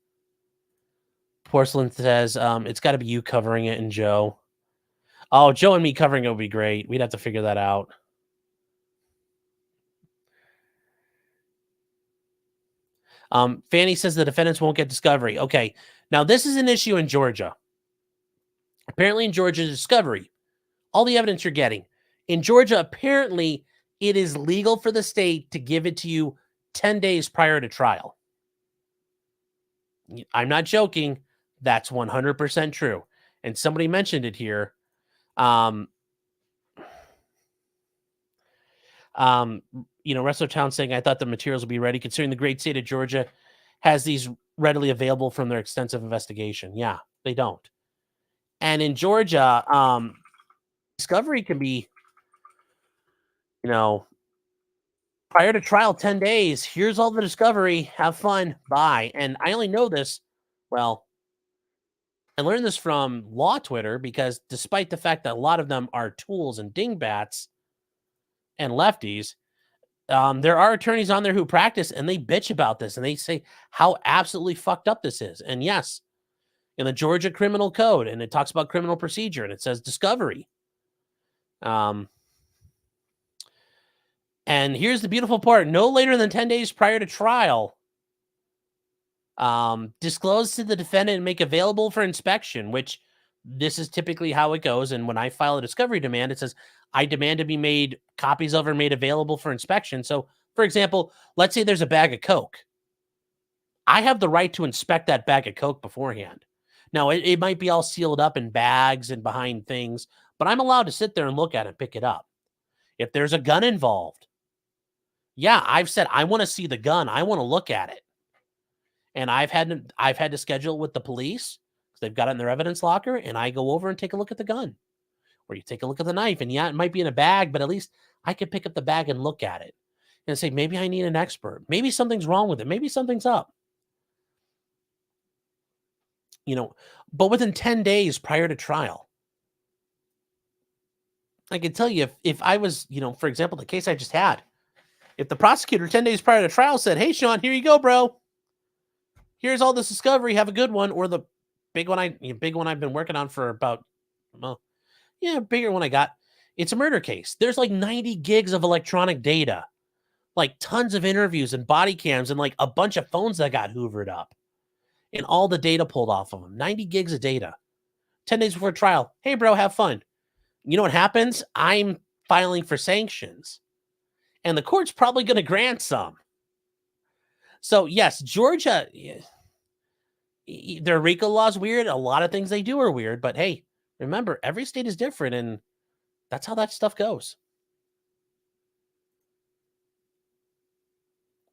A: Porcelain says, it's got to be you covering it and Joe. Oh, Joe and me covering it would be great. We'd have to figure that out. Fanny says the defendants won't get discovery. Okay, now this is an issue in Georgia. Apparently in Georgia, discovery, all the evidence you're getting. In Georgia, apparently it is legal for the state to give it to you 10 days prior to trial. I'm not joking. That's 100% true. And somebody mentioned it here. You know, Wrestler Town saying, I thought the materials would be ready considering the great state of Georgia has these readily available from their extensive investigation. Yeah, they don't. And in Georgia, discovery can be, you know, prior to trial, 10 days. Here's all the discovery. Have fun. Bye. And I only know this. Well, I learned this from law Twitter because despite the fact that a lot of them are tools and dingbats and lefties, there are attorneys on there who practice and they bitch about this and they say how absolutely fucked up this is. And yes, in the Georgia Criminal Code, and it talks about criminal procedure and it says discovery. And here's the beautiful part. No later than 10 days prior to trial, disclose to the defendant and make available for inspection, which this is typically how it goes. And when I file a discovery demand, it says, I demand to be made copies of or made available for inspection. So, for example, let's say there's a bag of Coke. I have the right to inspect that bag of Coke beforehand. Now, it might be all sealed up in bags and behind things, but I'm allowed to sit there and look at it and pick it up. If there's a gun involved, yeah, I've said I want to see the gun. I want to look at it. And I've had to schedule with the police because they've got it in their evidence locker, and I go over and take a look at the gun. Or you take a look at the knife, and yeah, it might be in a bag, but at least I can pick up the bag and look at it and say, maybe I need an expert. Maybe something's wrong with it. Maybe something's up. You know, but within 10 days prior to trial, I can tell you if I was, you know, for example, the case I just had, if the prosecutor 10 days prior to trial said, hey, Sean, here you go, bro. Here's all this discovery. Have a good one. Or the big one I've been working on for about Well, yeah, bigger one I got. It's a murder case. There's like 90 gigs of electronic data, like tons of interviews and body cams and like a bunch of phones that got hoovered up and all the data pulled off of them. 90 gigs of data. 10 days before trial. Hey, bro, have fun. You know what happens? I'm filing for sanctions. And the court's probably going to grant some. So, yes, Georgia, their RICO law's weird. A lot of things they do are weird. But hey, remember, every state is different. And that's how that stuff goes.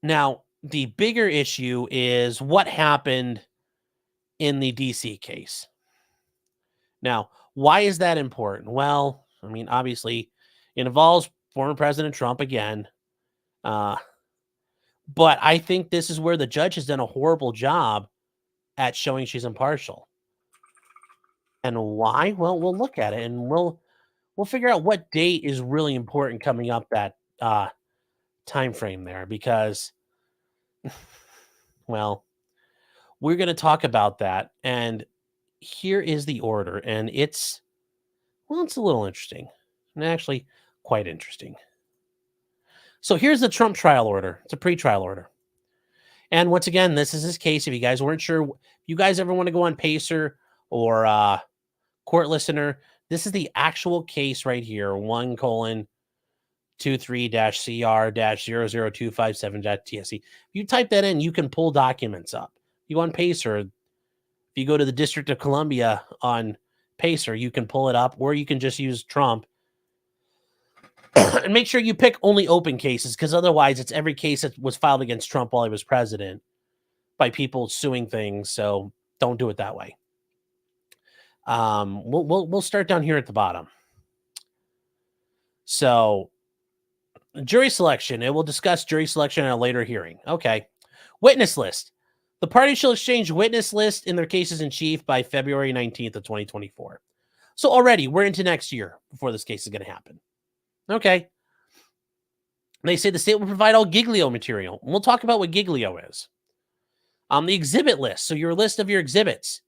A: Now, the bigger issue is what happened in the DC case. Now, why is that important? Well, I mean, obviously, it involves former President Trump again. But I think this is where the judge has done a horrible job at showing she's impartial. And why? Well, we'll look at it and we'll figure out what date is really important coming up that time frame there, because well, we're going to talk about that. And here is the order, and it's a little interesting, and actually quite interesting. So here's the Trump trial order. It's a pre-trial order. And once again, this is his case. If you guys weren't sure, if you guys ever want to go on Pacer or Court Listener, this is the actual case right here, 1:23-CR-00257.TSC. If you type that in, you can pull documents up. You go on Pacer, if you go to the District of Columbia on Pacer, you can pull it up, or you can just use Trump. And make sure you pick only open cases, because otherwise it's every case that was filed against Trump while he was president by people suing things. So don't do it that way. We'll start down here at the bottom. So jury selection. It will discuss jury selection in a later hearing. Okay. Witness list. The parties shall exchange witness list in their cases in chief by February 19th of 2024. So already we're into next year before this case is going to happen. Okay. They say the state will provide all Giglio material. We'll talk about what Giglio is. The exhibit list. So your list of your exhibits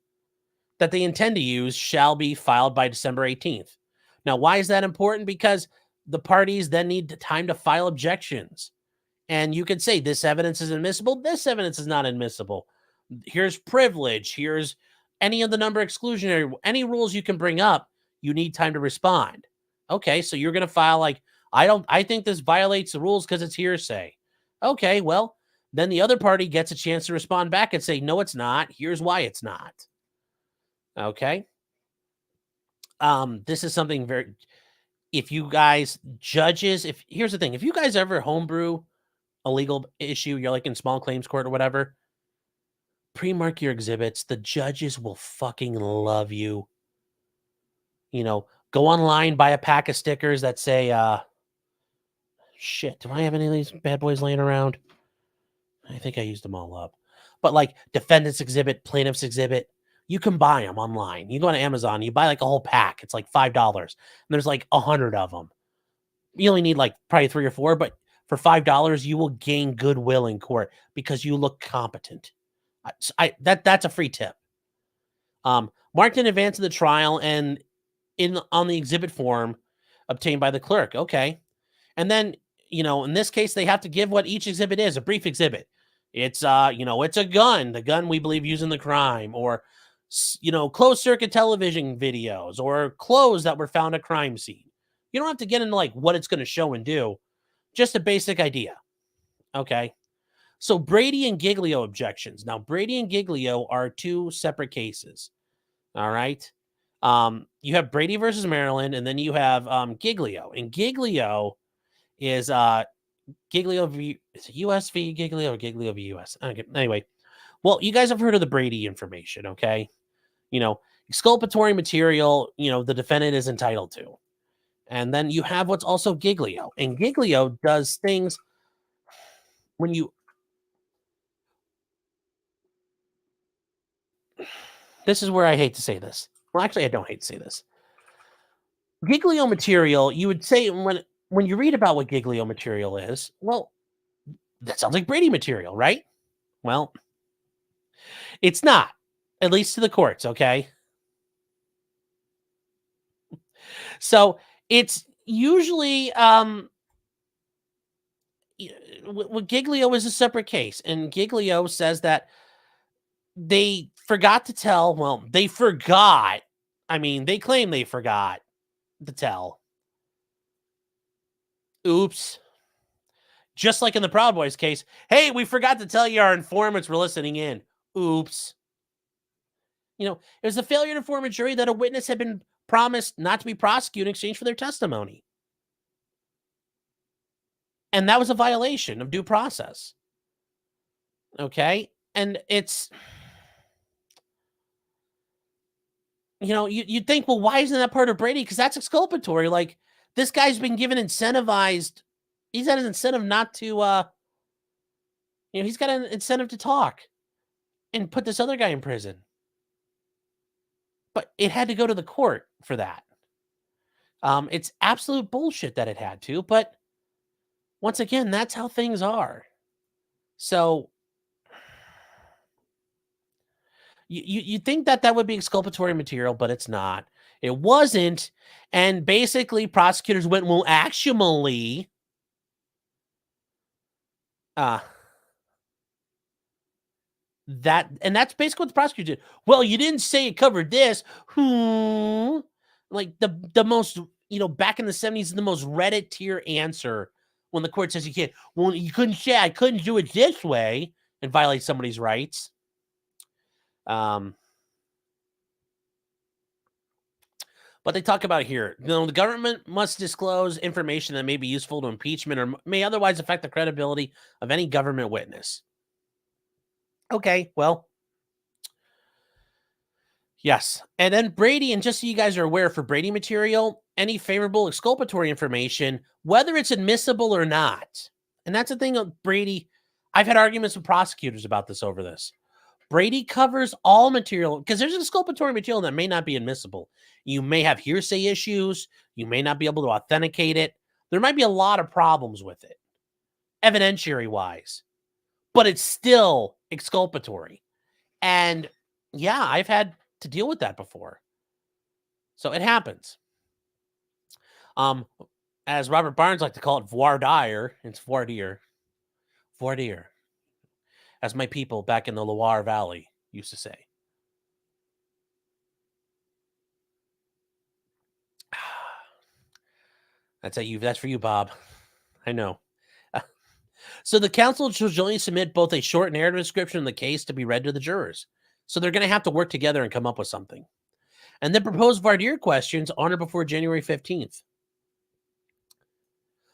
A: that they intend to use shall be filed by December 18th. Now, why is that important? Because the parties then need time to file objections. And you could say this evidence is admissible. This evidence is not admissible. Here's privilege. Here's any of the number exclusionary, any rules you can bring up. You need time to respond. Okay, so you're going to file like, I think this violates the rules because it's hearsay. Okay, well, then the other party gets a chance to respond back and say, no, it's not. Here's why it's not. Okay. This is something very, if you guys, judges, here's the thing, if you guys ever homebrew a legal issue, you're like in small claims court or whatever, pre-mark your exhibits. The judges will fucking love you. You know, go online, buy a pack of stickers that say, shit, do I have any of these bad boys laying around? I think I used them all up. But like defendant's exhibit, plaintiff's exhibit, you can buy them online. You go on Amazon, you buy like a whole pack. It's like $5. And there's like 100 of them. You only need like probably 3 or 4, but for $5, you will gain goodwill in court because you look competent. That's a free tip. Marked in advance of the trial and on the exhibit form obtained by the clerk. Okay. And then, you know, in this case, they have to give what each exhibit is, a brief exhibit. It's, you know, it's a gun, the gun we believe used in the crime, or, you know, closed circuit television videos, or clothes that were found at crime scene. You don't have to get into like what it's going to show and do, just a basic idea. Okay. So Brady and Giglio objections. Now, Brady and Giglio are 2 separate cases. All right. You have Brady versus Maryland, and then you have Giglio. And Giglio is Giglio v. Is it US v. Giglio or Giglio v. US? Okay. Anyway, well, you guys have heard of the Brady information, okay? You know, exculpatory material, you know, the defendant is entitled to. And then you have what's also Giglio. And Giglio does things when you... This is where I hate to say this. Well, actually, I don't hate to say this. Giglio material, you would say when you read about what Giglio material is, well, that sounds like Brady material, right? Well, it's not, at least to the courts, okay? So it's usually with Giglio is a separate case, and Giglio says that they forgot to tell. Well, they forgot. I mean, they claim they forgot to tell. Oops. Just like in the Proud Boys case, hey, we forgot to tell you our informants were listening in. Oops. You know, it was a failure to inform a jury that a witness had been promised not to be prosecuted in exchange for their testimony. And that was a violation of due process. Okay? And it's, you know, you'd think, well, why isn't that part of Brady? Because that's exculpatory. Like, this guy's been given incentivized. He's had an incentive not to, he's got an incentive to talk and put this other guy in prison. But it had to go to the court for that. It's absolute bullshit that it had to, but once again, that's how things are. So you think that would be exculpatory material, but it's not. It wasn't. And basically, prosecutors went, well, actually, that's basically what the prosecutor did. Well, you didn't say it covered this. Like the most, back in the 70s, the most Reddit tier answer when the court says you can't. Well, you couldn't say I couldn't do it this way and violate somebody's rights. But they talk about here, the government must disclose information that may be useful to impeachment or may otherwise affect the credibility of any government witness. Okay, well, yes. And then Brady, and just so you guys are aware, for Brady material, any favorable exculpatory information, whether it's admissible or not, and that's the thing of Brady, I've had arguments with prosecutors about this over this. Brady covers all material, because there's exculpatory material that may not be admissible. You may have hearsay issues. You may not be able to authenticate it. There might be a lot of problems with it, evidentiary-wise, but it's still exculpatory. And yeah, I've had to deal with that before. So it happens. As Robert Barnes liked to call it, voir dire. It's voir dire. Voir dire. As my people back in the Loire Valley used to say. That's for you, Bob. I know. So the counsel shall jointly submit both a short narrative description of the case to be read to the jurors. So they're going to have to work together and come up with something. And then propose voir dire questions on or before January 15th.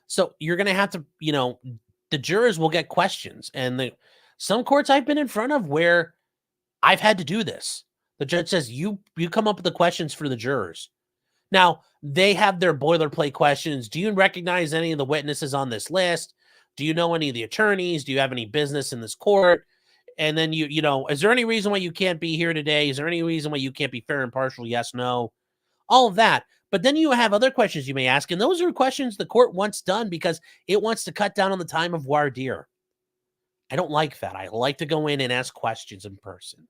A: So you're going to have to, the jurors will get questions. And some courts I've been in front of where I've had to do this. The judge says, you come up with the questions for the jurors. Now, they have their boilerplate questions. Do you recognize any of the witnesses on this list? Do you know any of the attorneys? Do you have any business in this court? And then, is there any reason why you can't be here today? Is there any reason why you can't be fair and partial? Yes, no. All of that. But then you have other questions you may ask. And those are questions the court wants done because it wants to cut down on the time of voir dire. I don't like that. I like to go in and ask questions in person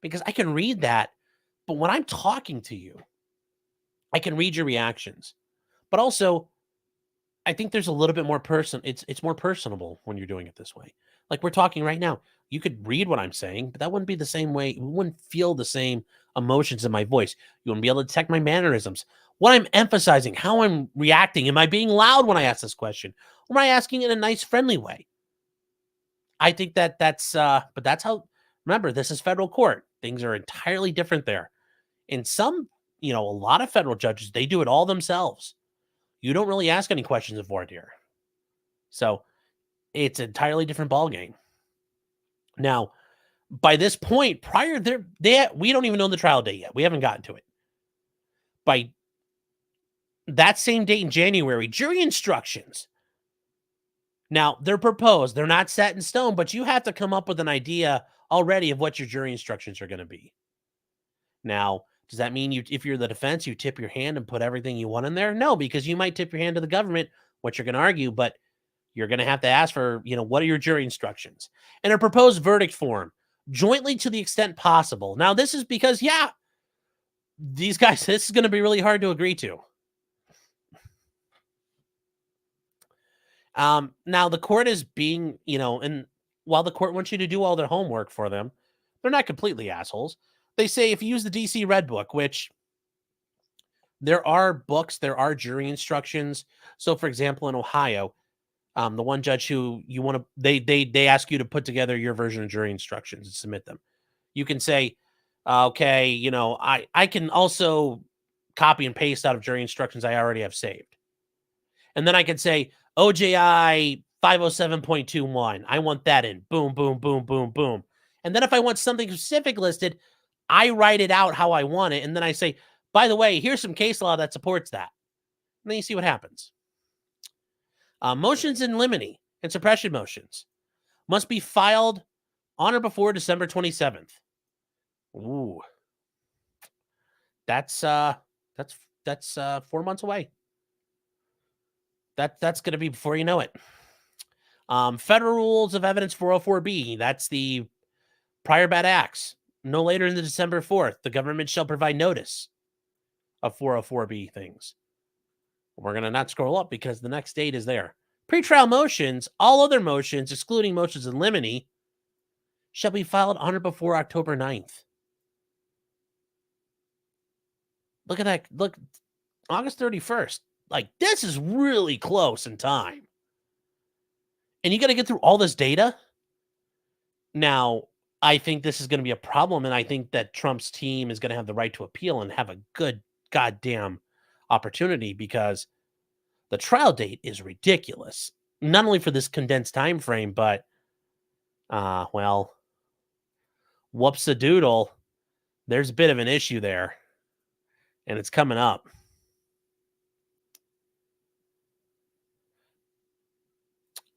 A: because I can read that. But when I'm talking to you, I can read your reactions. But also, I think there's a little bit more it's more personable when you're doing it this way. Like we're talking right now. You could read what I'm saying, but that wouldn't be the same way. You wouldn't feel the same emotions in my voice. You wouldn't be able to detect my mannerisms. What I'm emphasizing, how I'm reacting. Am I being loud when I ask this question? Or am I asking in a nice, friendly way? I think but that's how, remember, this is federal court. Things are entirely different there. In some, a lot of federal judges, they do it all themselves. You don't really ask any questions of voir dire. So it's an entirely different ballgame. Now, by this point, we don't even know the trial date yet. We haven't gotten to it. By that same date in January, jury instructions. Now, they're proposed. They're not set in stone, but you have to come up with an idea already of what your jury instructions are going to be. Now, does that mean if you're the defense, you tip your hand and put everything you want in there? No, because you might tip your hand to the government, what you're going to argue, but you're going to have to ask for, what are your jury instructions? And a proposed verdict form, jointly to the extent possible. Now, this is because, these guys, this is going to be really hard to agree to. Now the court is being, and while the court wants you to do all their homework for them, they're not completely assholes. They say if you use the DC Red Book, which there are books, there are jury instructions. So, for example, in Ohio, the one judge who you want to, they ask you to put together your version of jury instructions and submit them. You can say, okay, I can also copy and paste out of jury instructions I already have saved. And then I can say, OJI 507.21. I want that in. Boom, boom, boom, boom, boom. And then if I want something specific listed, I write it out how I want it. And then I say, by the way, here's some case law that supports that. And then you see what happens. Motions in limine and suppression motions must be filed on or before December 27th. Ooh. That's 4 months away. That's going to be before you know it. Federal Rules of Evidence 404B, that's the prior bad acts. No later than December 4th, the government shall provide notice of 404B things. We're going to not scroll up because the next date is there. Pretrial motions, all other motions, excluding motions in limine, shall be filed on or before October 9th. Look at that. Look, August 31st. Like, this is really close in time. And you got to get through all this data? Now, I think this is going to be a problem, and I think that Trump's team is going to have the right to appeal and have a good goddamn opportunity because the trial date is ridiculous. Not only for this condensed time frame, but, well, whoops-a-doodle. There's a bit of an issue there, and it's coming up.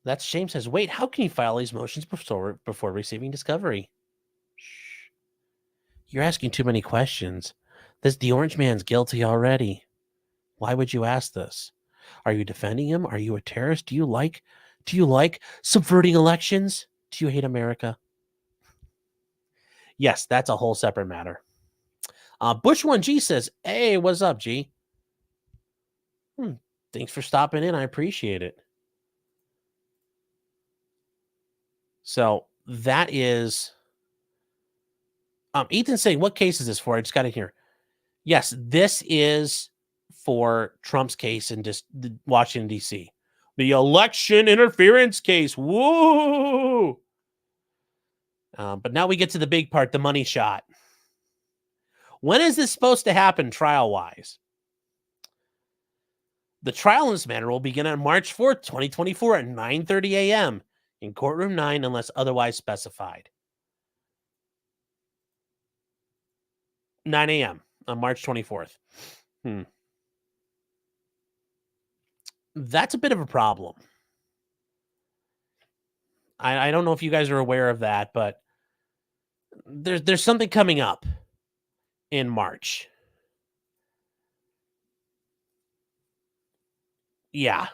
A: That's James says, wait, how can you file these motions before receiving discovery? Shh. You're asking too many questions. The orange man's guilty already. Why would you ask this? Are you defending him? Are you a terrorist? Do you like subverting elections? Do you hate America? Yes, that's a whole separate matter. Bush1G says, hey, what's up, G? Thanks for stopping in. I appreciate it. So that is Ethan's saying, what case is this for? I just got it here. Yes, this is for Trump's case in Washington, D.C. The election interference case. Woo! But now we get to the big part, the money shot. When is this supposed to happen trial-wise? The trial in this matter will begin on March 4th, 2024 at 9:30 a.m. in courtroom 9 unless otherwise specified. 9 a.m. on March 24th. That's a bit of a problem. I don't know if you guys are aware of that, but there's something coming up in March. Yeah.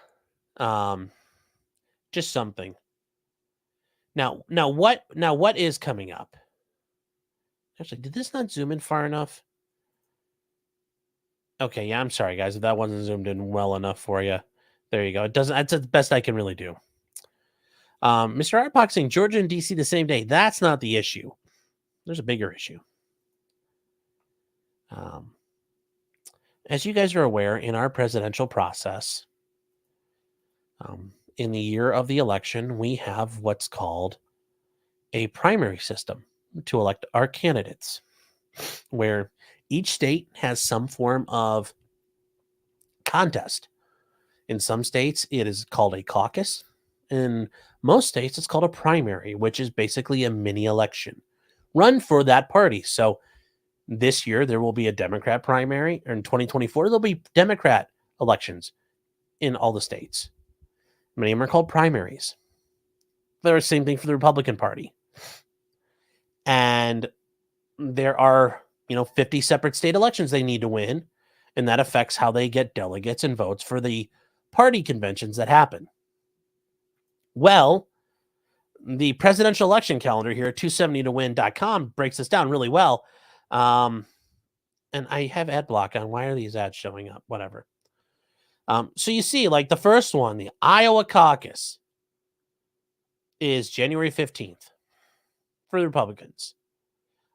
A: Just something. Now what is coming up? Actually, did this not zoom in far enough? Okay, yeah, I'm sorry, guys, if that wasn't zoomed in well enough for you. There you go. It doesn't. That's the best I can really do. Mr. Artbox saying Georgia and DC the same day. That's not the issue. There's a bigger issue. As you guys are aware, in our presidential process, in the year of the election, we have what's called a primary system to elect our candidates, where each state has some form of contest. In some states, it is called a caucus. In most states, it's called a primary, which is basically a mini election run for that party. So this year, there will be a Democrat primary, or in 2024, there'll be Democrat elections in all the states. Many of them are called primaries. They're the same thing for the Republican Party. And there are, 50 separate state elections they need to win, and that affects how they get delegates and votes for the party conventions that happen. Well, the presidential election calendar here at 270towin.com breaks this down really well. And I have ad block on. Why are these ads showing up? Whatever. So you see, like the first one, the Iowa caucus is January 15th for the Republicans.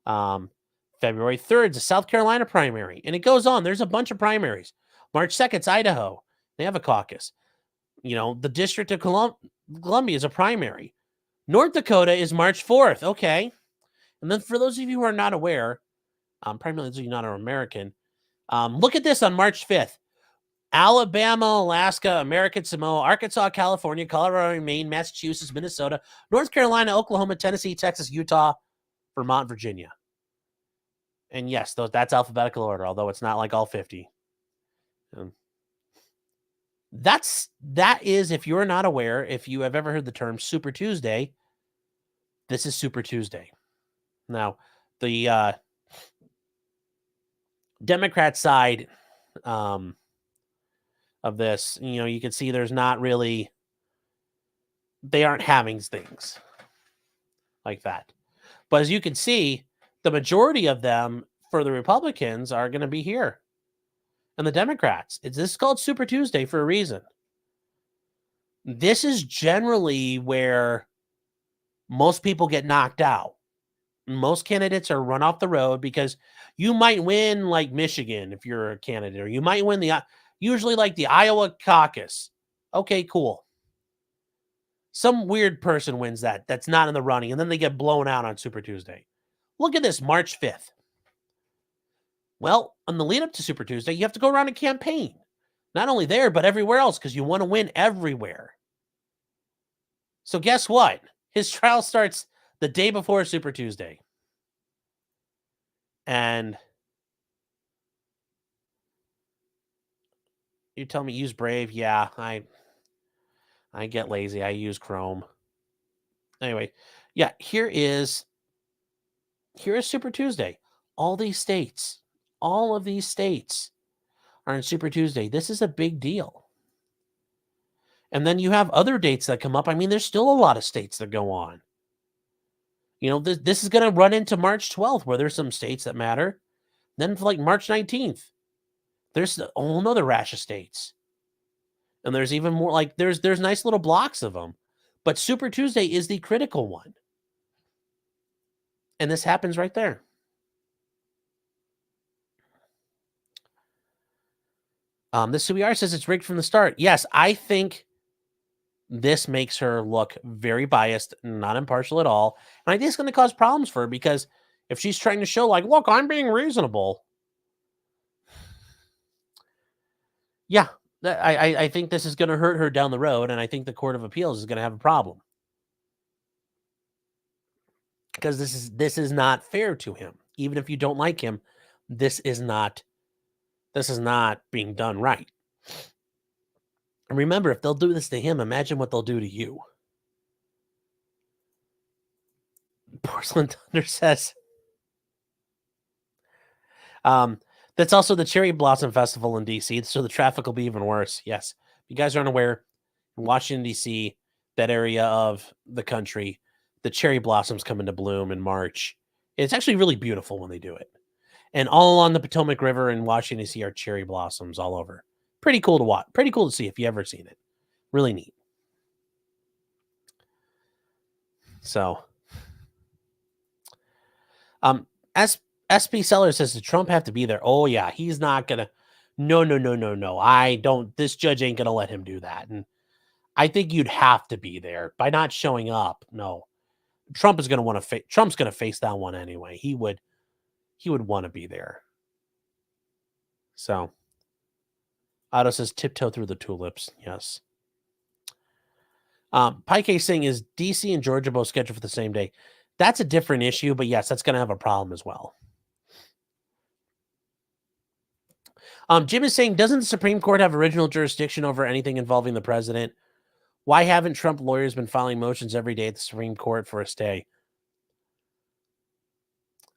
A: February 3rd is the South Carolina primary. And it goes on. There's a bunch of primaries. March 2nd is Idaho. They have a caucus. You know, the District of Columbia is a primary. North Dakota is March 4th. Okay. And then for those of you who are not aware, primarily those of you not are American, look at this on March 5th. Alabama, Alaska, American Samoa, Arkansas, California, Colorado, Maine, Massachusetts, Minnesota, North Carolina, Oklahoma, Tennessee, Texas, Utah, Vermont, Virginia. And yes, that's alphabetical order, although it's not like all 50. That is, if you're not aware, if you have ever heard the term Super Tuesday, this is Super Tuesday. Now, the Democrat side of this, you know, you can see there's not really, they aren't having things like that. But as you can see, the majority of them for the Republicans are going to be here. And the Democrats, this is called Super Tuesday for a reason. This is generally where most people get knocked out. Most candidates are run off the road because you might win like Michigan if you're a candidate, or you might win usually like the Iowa caucus. Okay, cool. Some weird person wins that's not in the running, and then they get blown out on Super Tuesday. Look at this, March 5th. Well, on the lead up to Super Tuesday, you have to go around and campaign. Not only there, but everywhere else, because you want to win everywhere. So guess what? His trial starts the day before Super Tuesday. And you tell me use Brave. Yeah, I get lazy. I use Chrome. Anyway, yeah, here is Super Tuesday. All of these states are in Super Tuesday. This is a big deal. And then you have other dates that come up. I mean, there's still a lot of states that go on. You know, this is going to run into March 12th, where there's some states that matter. Then for like March 19th, there's a whole nother rash of states. And there's even more, like there's nice little blocks of them. But Super Tuesday is the critical one. And this happens right there. This CBR says it's rigged from the start. Yes, I think this makes her look very biased, not impartial at all. And I think it's going to cause problems for her, because if she's trying to show like, look, I'm being reasonable. Yeah, I think this is going to hurt her down the road. And I think the Court of Appeals is going to have a problem. Because this is not fair to him. Even if you don't like him, this is not being done right. And remember, if they'll do this to him, imagine what they'll do to you. Porcelain Thunder says, that's also the Cherry Blossom Festival in DC, so the traffic will be even worse. Yes. If you guys aren't aware, in Washington, DC, that area of the country, the cherry blossoms come into bloom in March. It's actually really beautiful when they do it. And all along the Potomac River in Washington, D.C. are cherry blossoms all over. Pretty cool to watch. Pretty cool to see if you ever seen it. Really neat. So, SP Seller says, did Trump have to be there? Oh, yeah. He's not going to. No. I don't. This judge ain't going to let him do that. And I think you'd have to be there. By not showing up, no. Trump is going to want to face. Trump's going to face that one anyway. He would want to be there. So, Otto says tiptoe through the tulips. Yes. Pike Singh, is DC and Georgia both scheduled for the same day? That's a different issue, but yes, that's going to have a problem as well. Jim is saying, doesn't the Supreme Court have original jurisdiction over anything involving the president? Why haven't Trump lawyers been filing motions every day at the Supreme Court for a stay?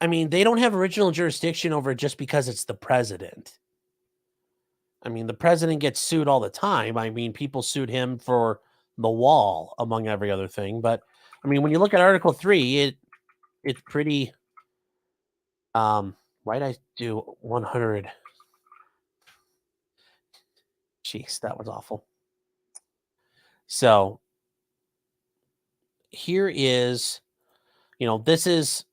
A: I mean, they don't have original jurisdiction over it just because it's the president. I mean, the president gets sued all the time. I mean, people sued him for the wall, among every other thing. But, I mean, when you look at Article 3, it's pretty, Why'd I do 100? Jeez, that was awful. So here is, this is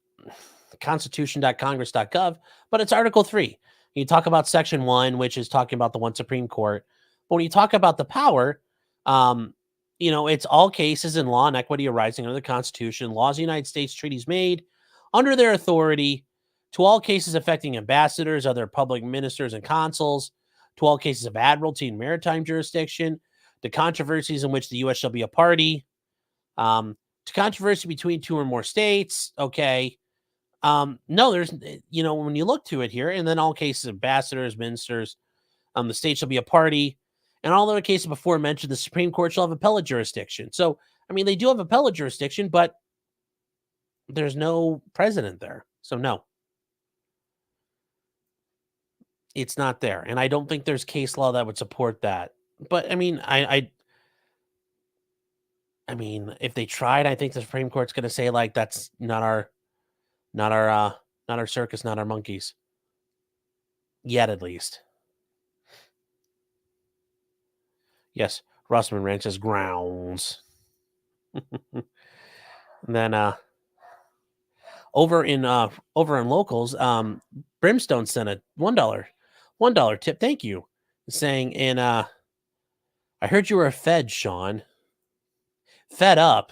A: constitution.congress.gov, but it's Article 3. You talk about Section 1, which is talking about the one Supreme Court. But when you talk about the power, it's all cases in law and equity arising under the Constitution, laws of the United States, treaties made under their authority, to all cases affecting ambassadors, other public ministers and consuls, to all cases of admiralty and maritime jurisdiction, to controversies in which the U.S. shall be a party, to controversy between two or more states. Okay. No, there's, when you look to it here, and then all cases of ambassadors, ministers, the state shall be a party, and all other cases before mentioned, the Supreme Court shall have appellate jurisdiction. So, they do have appellate jurisdiction, but there's no president there. So, no. It's not there. And I don't think there's case law that would support that. But, if they tried, I think the Supreme Court's going to say, like, that's not our circus, not our monkeys. Yet, at least. Yes, Russman Ranch has grounds. And then over in locals, Brimstone sent a $1 tip. Thank you. Saying I heard you were a Fed, Sean. Fed up.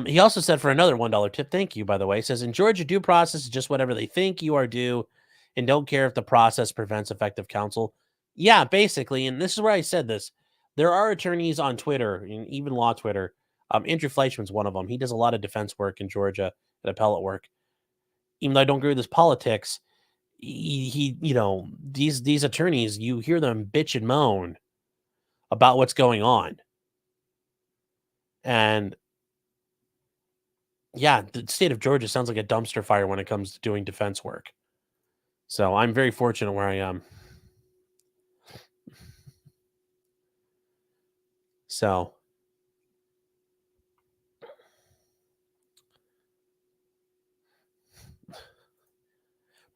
A: He also said for another $1 tip, thank you, by the way, says, in Georgia, due process is just whatever they think you are due and don't care if the process prevents effective counsel. Yeah, basically, and this is where I said this. There are attorneys on Twitter, and even law Twitter. Andrew Fleischman's one of them. He does a lot of defense work in Georgia and appellate work. Even though I don't agree with his politics, he these attorneys, you hear them bitch and moan about what's going on. And yeah, the state of Georgia sounds like a dumpster fire when it comes to doing defense work. So I'm very fortunate where I am. So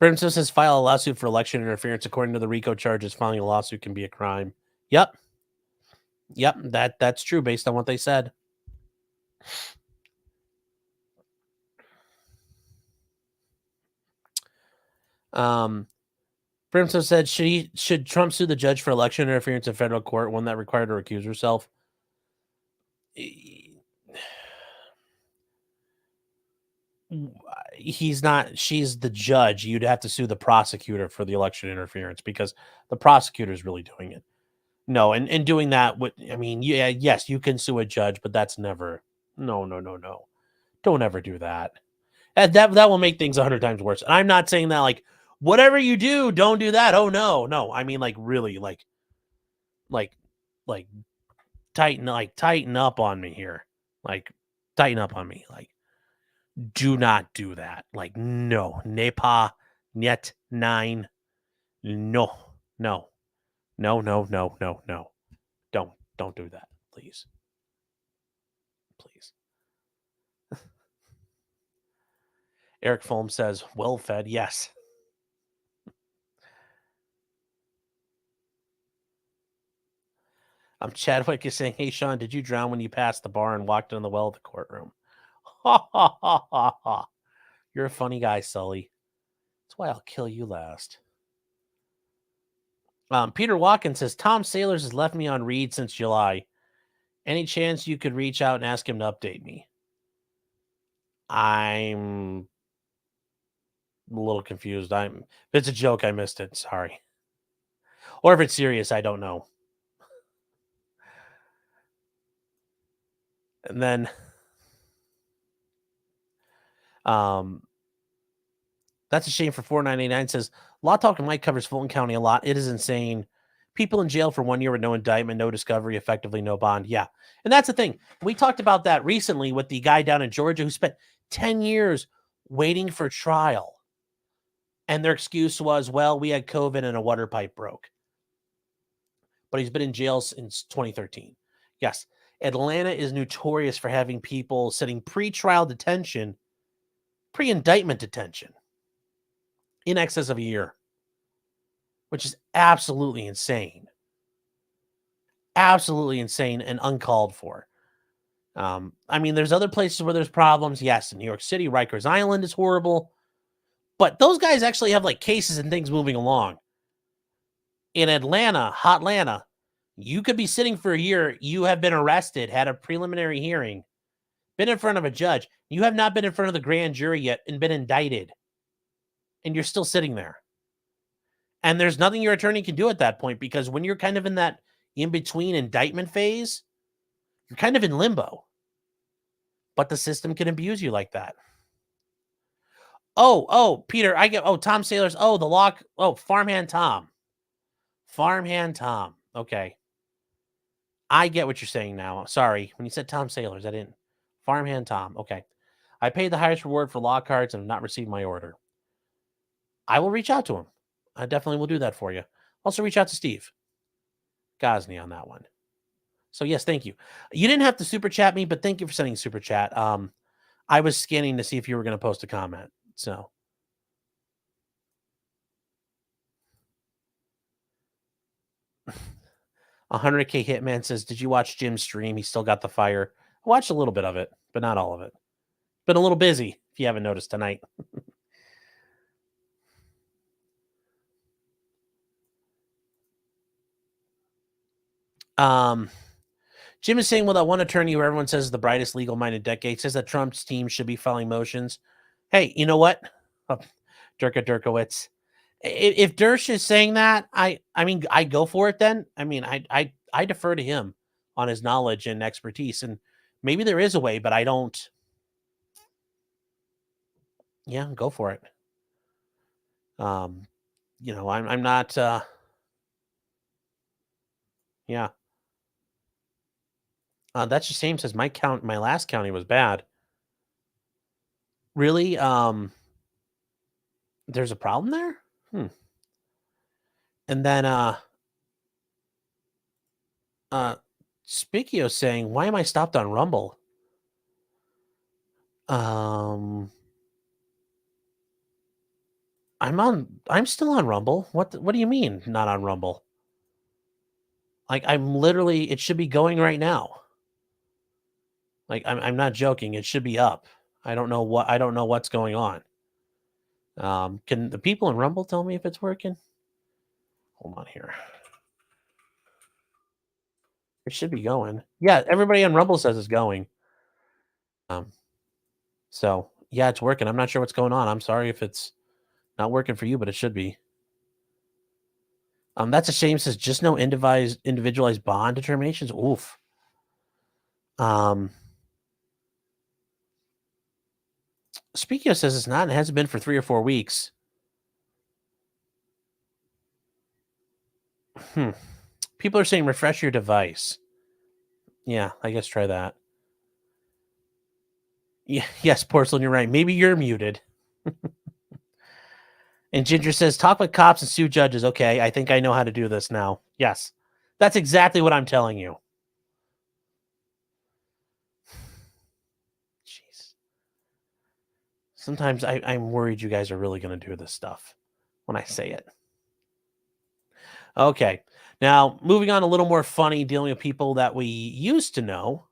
A: Brimstone says file a lawsuit for election interference. According to the RICO charges, filing a lawsuit can be a crime. Yep, that's true based on what they said. Brimstone said, should Trump sue the judge for election interference in federal court, one that required her to recuse herself? He's not. She's the judge. You'd have to sue the prosecutor for the election interference because the prosecutor is really doing it. No, and doing that would, yes, you can sue a judge, but that's never. No. Don't ever do that. And that will make things 100 times worse. And I'm not saying that like whatever you do, don't do that. Oh no. I mean, like really, like tighten up on me here. Like tighten up on me. Like do not do that. Like no. Nepa Net 9. No. Don't do that, please. Please. Eric Fulm says, well fed, yes. Chadwick is saying, hey, Sean, did you drown when you passed the bar and walked in the well of the courtroom? Ha, ha, ha, ha, ha. You're a funny guy, Sully. That's why I'll kill you last. Peter Watkins says, Tom Sailors has left me on read since July. Any chance you could reach out and ask him to update me? I'm a little confused. If it's a joke, I missed it. Sorry. Or if it's serious, I don't know. And then that's a shame for 499 says Law Talk and Mike covers Fulton County a lot. It is insane. People in jail for 1 year with no indictment, no discovery, effectively no bond. Yeah. And that's the thing. We talked about that recently with the guy down in Georgia who spent 10 years waiting for trial. And their excuse was, well, we had COVID and a water pipe broke. But he's been in jail since 2013. Yes. Atlanta is notorious for having people sitting pre-trial detention pre-indictment detention in excess of a year, which is absolutely insane. Absolutely insane and uncalled for. I mean, there's other places where there's problems. Yes, in New York City, Rikers Island is horrible. But those guys actually have like cases and things moving along. In Atlanta, Hotlanta, you could be sitting for a year. You have been arrested, had a preliminary hearing, been in front of a judge. You have not been in front of the grand jury yet and been indicted. And you're still sitting there. And there's nothing your attorney can do at that point, because when you're kind of in that in-between indictment phase, you're kind of in limbo. But the system can abuse you like that. Oh, Peter, I get, Tom Sailors. Oh, the lock. Oh, Farmhand Tom. Farmhand Tom. Okay. I get what you're saying now. Sorry. When you said Tom Sailors, I didn't. Farmhand Tom. Okay. I paid the highest reward for law cards and have not received my order. I will reach out to him. I definitely will do that for you. Also reach out to Steve Gosney on that one. So yes, thank you. You didn't have to super chat me, but thank you for sending super chat. I was scanning to see if you were going to post a comment. So 100K Hitman says, did you watch Jim's stream? He still got the fire. I watched a little bit of it, but not all of it. Been a little busy, if you haven't noticed tonight. Jim is saying, well, that one attorney who everyone says is the brightest legal mind in decades says that Trump's team should be filing motions. Hey, you know what? Derkowitz. If Dersh is saying that, I mean, I go for it then. I mean, I defer to him on his knowledge and expertise. And maybe there is a way, but I don't. Yeah, go for it. You know, I'm not, yeah. That's the same says my last county was bad. Really? There's a problem there? And then Spikio saying, why am I stopped on Rumble? I'm still on Rumble. What do you mean not on Rumble? Like, I'm literally, it should be going right now. Like, I'm not joking. It should be up. I don't know what's going on. Can the people in Rumble tell me if it's working? Hold on here. It should be going. Yeah, everybody on Rumble says it's going. So yeah, it's working. I'm not sure what's going on. I'm sorry if it's not working for you, but it should be. That's a shame. Says just no individualized bond determinations. Oof. Spikio says it's not. It hasn't been for 3 or 4 weeks. People are saying refresh your device. Yeah, I guess try that. Yeah, yes, Porcelain, you're right. Maybe you're muted. And Ginger says, talk with cops and sue judges. Okay, I think I know how to do this now. Yes, that's exactly what I'm telling you. Jeez. Sometimes I'm worried you guys are really going to do this stuff when I say it. Okay, now moving on a little more funny, dealing with people that we used to know.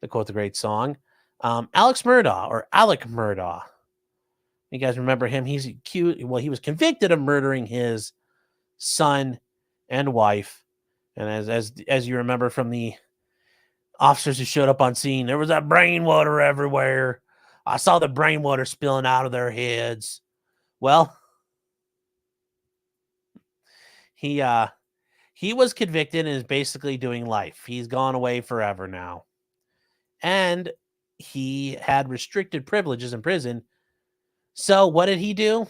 A: To quote the great song, Alex Murdaugh, or Alec Murdaugh. You guys remember him? He's accused. Well, he was convicted of murdering his son and wife. And as you remember from the officers who showed up on scene, there was that brain water everywhere. I saw the brain water spilling out of their heads. Well, he was convicted and is basically doing life. He's gone away forever now. And he had restricted privileges in prison. So what did he do?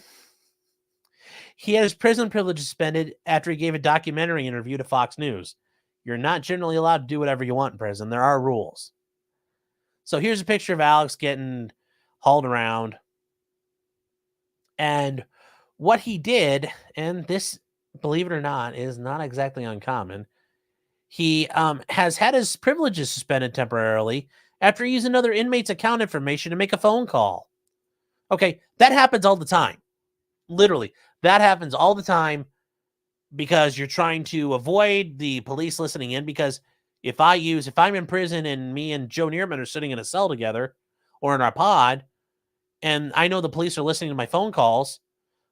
A: He had his prison privileges suspended after he gave a documentary interview to Fox News. You're not generally allowed to do whatever you want in prison. There are rules. So here's a picture of Alex getting hauled around. And what he did, and this, believe it or not, is not exactly uncommon. He has had his privileges suspended temporarily after he used another inmate's account information to make a phone call. Okay, that happens all the time. Literally, that happens all the time because you're trying to avoid the police listening in. Because if I'm in prison and me and Joe Neerman are sitting in a cell together or in our pod, and I know the police are listening to my phone calls,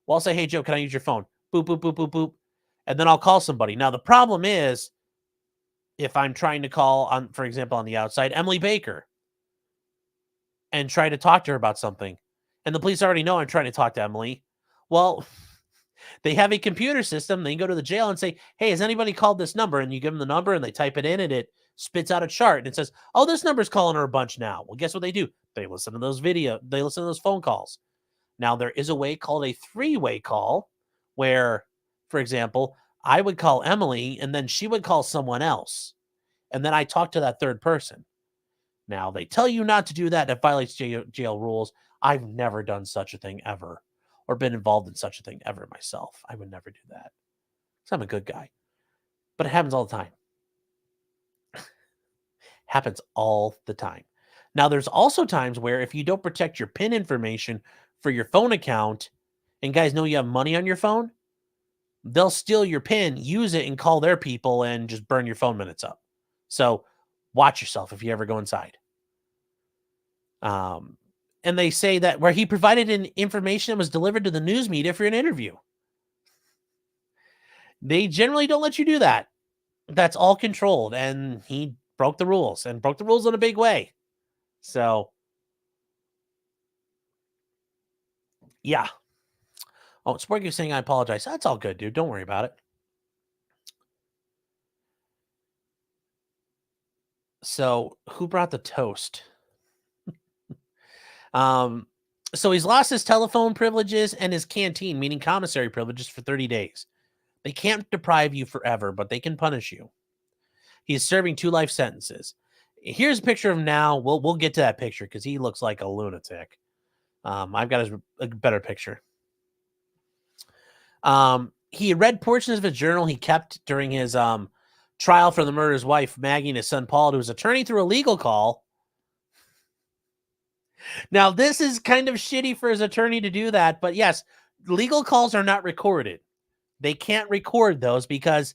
A: well, I'll say, hey, Joe, can I use your phone? Boop, boop, boop, boop, boop. And then I'll call somebody. Now, the problem is if I'm trying to call, on, for example, on the outside, Emily Baker and try to talk to her about something, and the police already know I'm trying to talk to Emily, well, they have a computer system. They can go to the jail and say, hey, has anybody called this number? And you give them the number and they type it in and it spits out a chart and it says, oh, this number's calling her a bunch now. Well, guess what they do? They listen to those they listen to those phone calls. Now, there is a way called a three-way call where, for example, I would call Emily and then she would call someone else. And then I talk to that third person. Now, they tell you not to do that. That violates jail rules. I've never done such a thing ever or been involved in such a thing ever myself. I would never do that because I'm a good guy. But it happens all the time. Happens all the time. Now, there's also times where if you don't protect your PIN information for your phone account, and guys know you have money on your phone, they'll steal your PIN, use it, and call their people and just burn your phone minutes up. So watch yourself if you ever go inside. And they say that where he provided information that was delivered to the news media for an interview. They generally don't let you do that. That's all controlled. And he broke the rules and broke the rules in a big way. So, yeah. Oh, Sporky was saying, I apologize. That's all good, dude. Don't worry about it. So, who brought the toast? So he's lost his telephone privileges and his canteen, meaning commissary privileges, for 30 days. They can't deprive you forever, but they can punish you. He's serving 2 life sentences. Here's a picture of him now. We'll get to that picture because he looks like a lunatic. I've got a better picture. He had read portions of a journal he kept during his trial for the murder of his wife, Maggie, and his son, Paul, to his attorney through a legal call. Now, this is kind of shitty for his attorney to do that, but yes, legal calls are not recorded. They can't record those because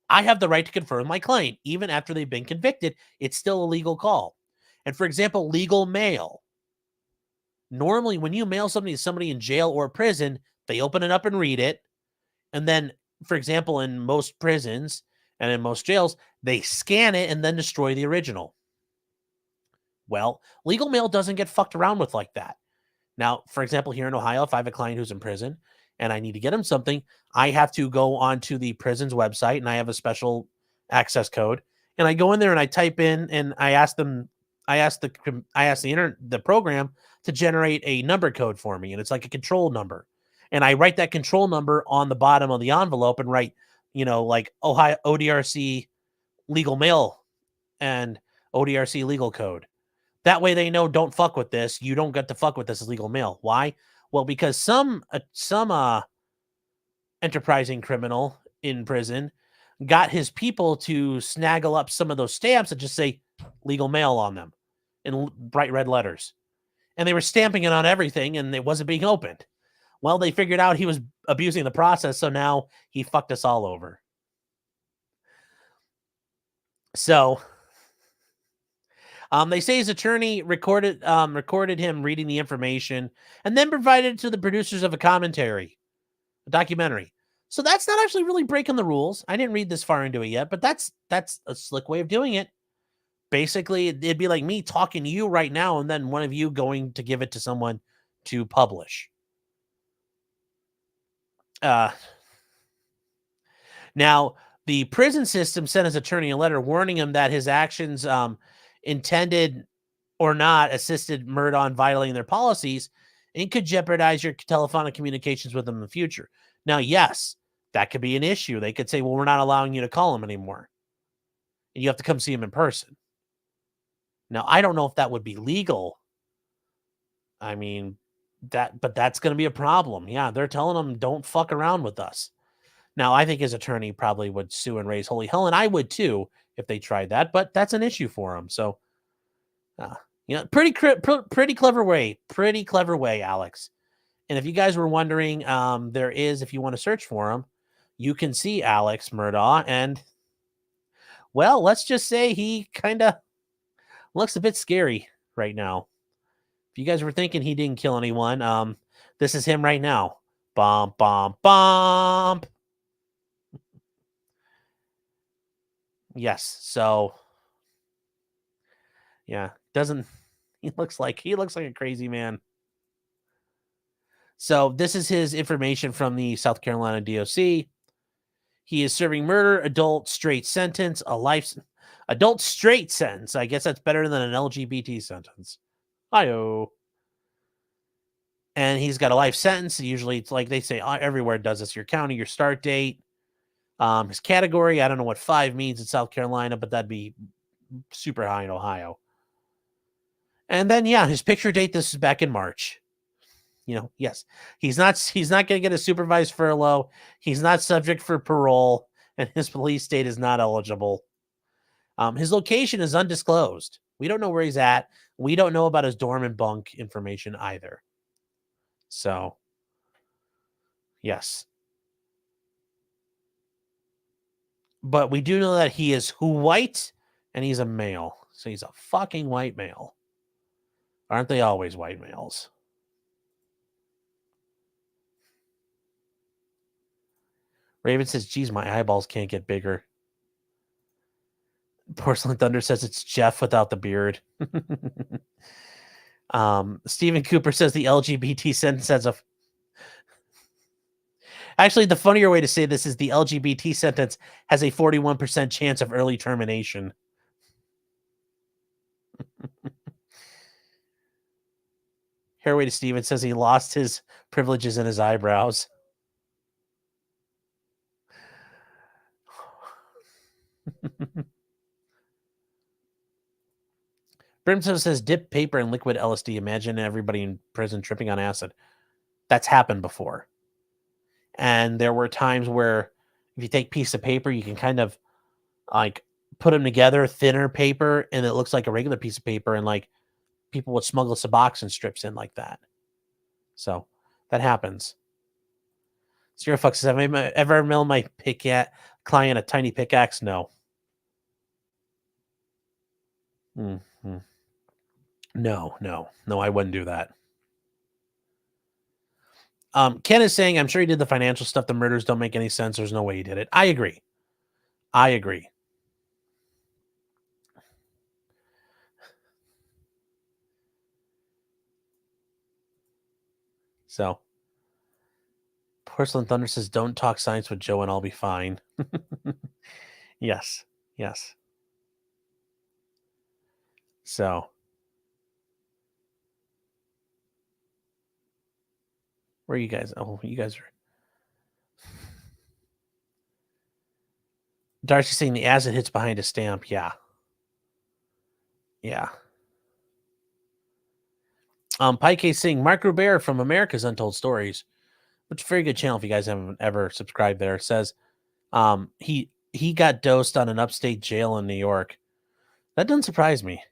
A: I have the right to confer with my client. Even after they've been convicted, it's still a legal call. And for example, legal mail. Normally, when you mail something to somebody in jail or prison, they open it up and read it. And then, for example, in most prisons and in most jails, they scan it and then destroy the original. Well, legal mail doesn't get fucked around with like that. Now, for example, here in Ohio, if I have a client who's in prison and I need to get him something, I have to go onto the prison's website and I have a special access code. And I go in there and I type in and I ask the program to generate a number code for me. And it's like a control number. And I write that control number on the bottom of the envelope and write, like Ohio ODRC legal mail and ODRC legal code. That way they know, don't fuck with this. You don't get to fuck with this as legal mail. Why? Well, because some enterprising criminal in prison got his people to snaggle up some of those stamps that just say legal mail on them in bright red letters. And they were stamping it on everything and it wasn't being opened. Well, they figured out he was abusing the process, so now he fucked us all over. So they say his attorney recorded him reading the information and then provided it to the producers of a documentary. So that's not actually really breaking the rules. I didn't read this far into it yet, but that's a slick way of doing it. Basically, it'd be like me talking to you right now and then one of you going to give it to someone to publish. Now, the prison system sent his attorney a letter warning him that his actions, intended or not, assisted Murdaugh in violating their policies and could jeopardize your telephonic communications with them in the future. Now, yes, that could be an issue. They could say, well, we're not allowing you to call him anymore. And you have to come see him in person. Now, I don't know if that would be legal. I mean, but that's going to be a problem. Yeah, they're telling him, don't fuck around with us. Now, I think his attorney probably would sue and raise holy hell, and I would too if they tried that, but that's an issue for him. So You know, pretty clever way. Pretty clever way, Alex. And if you guys were wondering, there is, if you want to search for him, you can see Alex Murdaugh. And, well, let's just say he kind of looks a bit scary right now. If you guys were thinking he didn't kill anyone, this is him right now. Bump, bump, bump. Yes. So, yeah, he looks like a crazy man. So this is his information from the South Carolina DOC. He is serving murder, adult straight sentence, adult straight sentence. I guess that's better than an LGBT sentence. Hi-oh. And he's got a life sentence. Usually it's like they say everywhere does this. Your county, your start date, his category. I don't know what 5 means in South Carolina, but that'd be super high in Ohio. And then, yeah, his picture date, this is back in March. You know, yes, he's not going to get a supervised furlough. He's not subject for parole, and his police state is not eligible. His location is undisclosed. We don't know where he's at. We don't know about his dorm and bunk information either. So, yes. But we do know that he is white, and he's a male. So he's a fucking white male. Aren't they always white males? Raven says, geez, my eyeballs can't get bigger. Porcelain Thunder says it's Jeff without the beard. Stephen Cooper says the LGBT sentence has a... Actually, the funnier way to say this is the LGBT sentence has a 41% chance of early termination. Hairway to Steven says he lost his privileges in his eyebrows. Brimstone says dip paper in liquid LSD. Imagine everybody in prison tripping on acid. That's happened before. And there were times where if you take a piece of paper, you can kind of like put them together, thinner paper, and it looks like a regular piece of paper, and like people would smuggle Suboxone strips in like that. So that happens. Zero Fuck says, have I ever mailed my client a tiny pickaxe? No. Mm-hmm. No, I wouldn't do that. Ken is saying, I'm sure he did the financial stuff. The murders don't make any sense. There's no way he did it. I agree. So, Porcelain Thunder says, don't talk science with Joe and I'll be fine. Yes. So, where are you guys? Oh, you guys are. Darcy saying the acid hits behind a stamp. Yeah. Pike saying Mark Rubert from America's Untold Stories, which is a very good channel if you guys haven't ever subscribed there, says he got dosed on an upstate jail in New York. That doesn't surprise me.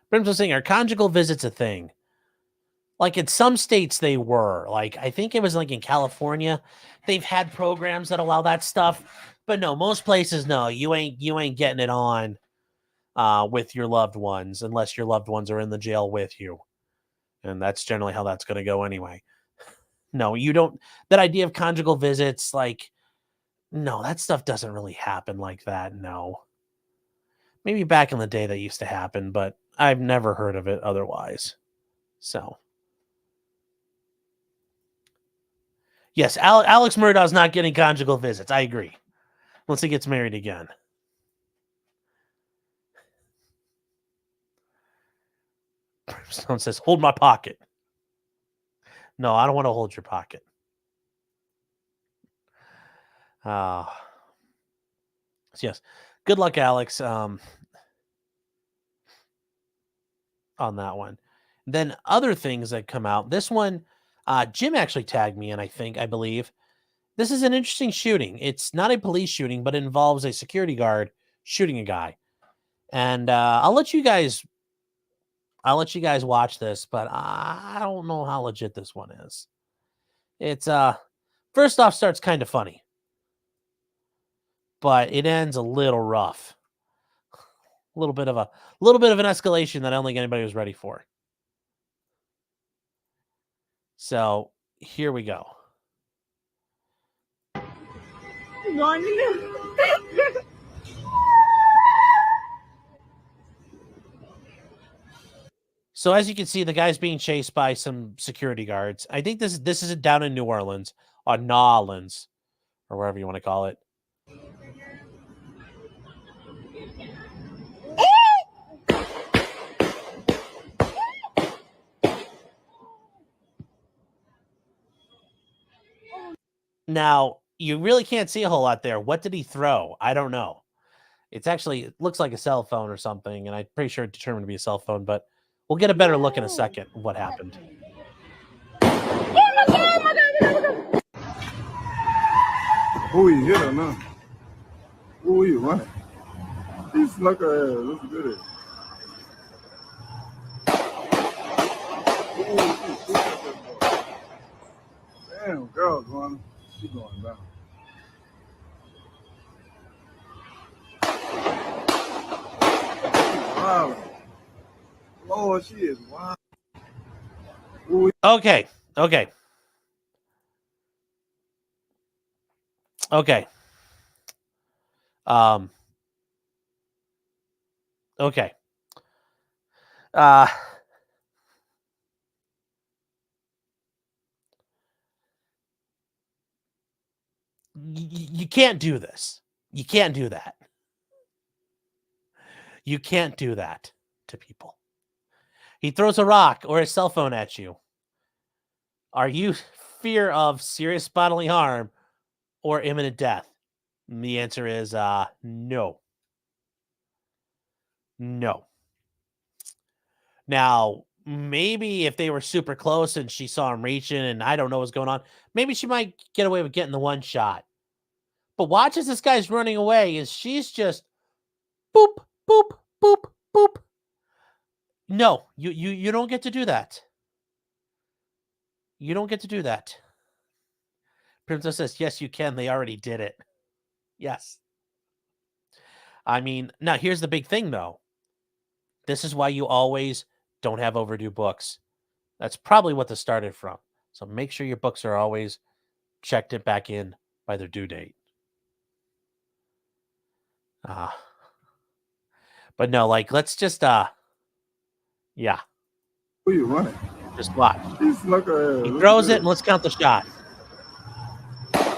A: Brimstone saying, are conjugal visits a thing? Like in some states they were. Like I think it was like in California, they've had programs that allow that stuff. But no, most places no. You ain't getting it on with your loved ones unless your loved ones are in the jail with you. And that's generally how that's going to go anyway. No, you don't. That idea of conjugal visits, like, no, that stuff doesn't really happen like that. No. Maybe back in the day that used to happen, but I've never heard of it otherwise. So. Yes, Alex Murdaugh's not getting conjugal visits. I agree. Once he gets married again. Someone says, hold my pocket. No, I don't want to hold your pocket. Yes. Good luck, Alex, on that one. Then other things that come out. This one, Jim actually tagged me in, I believe. This is an interesting shooting. It's not a police shooting, but it involves a security guard shooting a guy. And I'll let you guys watch this, but I don't know how legit this one is. It's first off starts kind of funny, but it ends a little rough. A little bit of an escalation that I don't think anybody was ready for. So here we go. So as you can see, the guy's being chased by some security guards. I think this is down in New Orleans, or New Orleans, or wherever you want to call it. Now, you really can't see a whole lot there. What did he throw? I don't know. It looks like a cell phone or something, and I'm pretty sure it's determined to be a cell phone, but we'll get a better look in a second of what happened.
E: Who you hit or not? Who you running? He's like looks good. Damn, girl's running. She's going down. Wow. Lord, she is wild.
A: Okay. Okay. You can't do this. You can't do that. You can't do that to people. He throws a rock or a cell phone at you. Are you fear of serious bodily harm or imminent death? And the answer is no. No. Now, maybe if they were super close and she saw him reaching and I don't know what's going on, maybe she might get away with getting the one shot. But watch as this guy's running away, and she's just boop, boop, boop, boop. No, you don't get to do that. You don't get to do that. Princess says, yes, you can. They already did it. Yes. I mean, now here's the big thing, though. This is why you always don't have overdue books. That's probably what this started from. So make sure your books are always checked it back in by their due date. But no, like, let's just, yeah.
E: Who you running?
A: Just watch.
E: He's like
A: he throws it, and let's count the shot.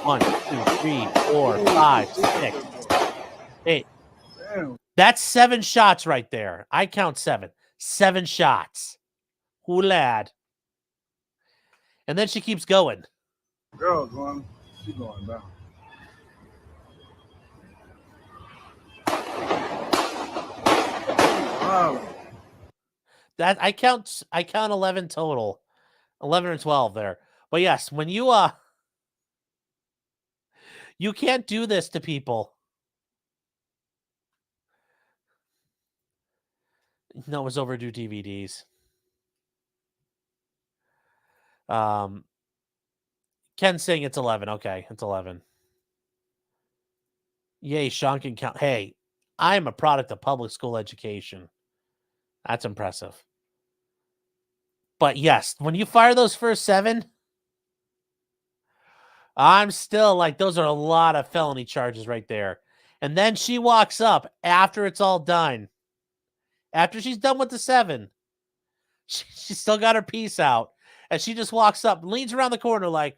A: 1, 2, 3, 4, 5, 6, 8.
E: Damn.
A: That's 7 shots right there. I count 7. 7 shots. Who lad? And then she keeps going.
E: Girl's running. She's going down. Wow.
A: That I count 11 total. 11 or 12 there. But yes, when you you can't do this to people. No, it was overdue DVDs. Ken's saying it's 11. Okay, it's 11. Yay, Sean can count. Hey, I'm a product of public school education. That's impressive. But yes, when you fire those first 7, I'm still like, those are a lot of felony charges right there. And then she walks up after it's all done. After she's done with the 7, she's still got her piece out. And she just walks up, leans around the corner like,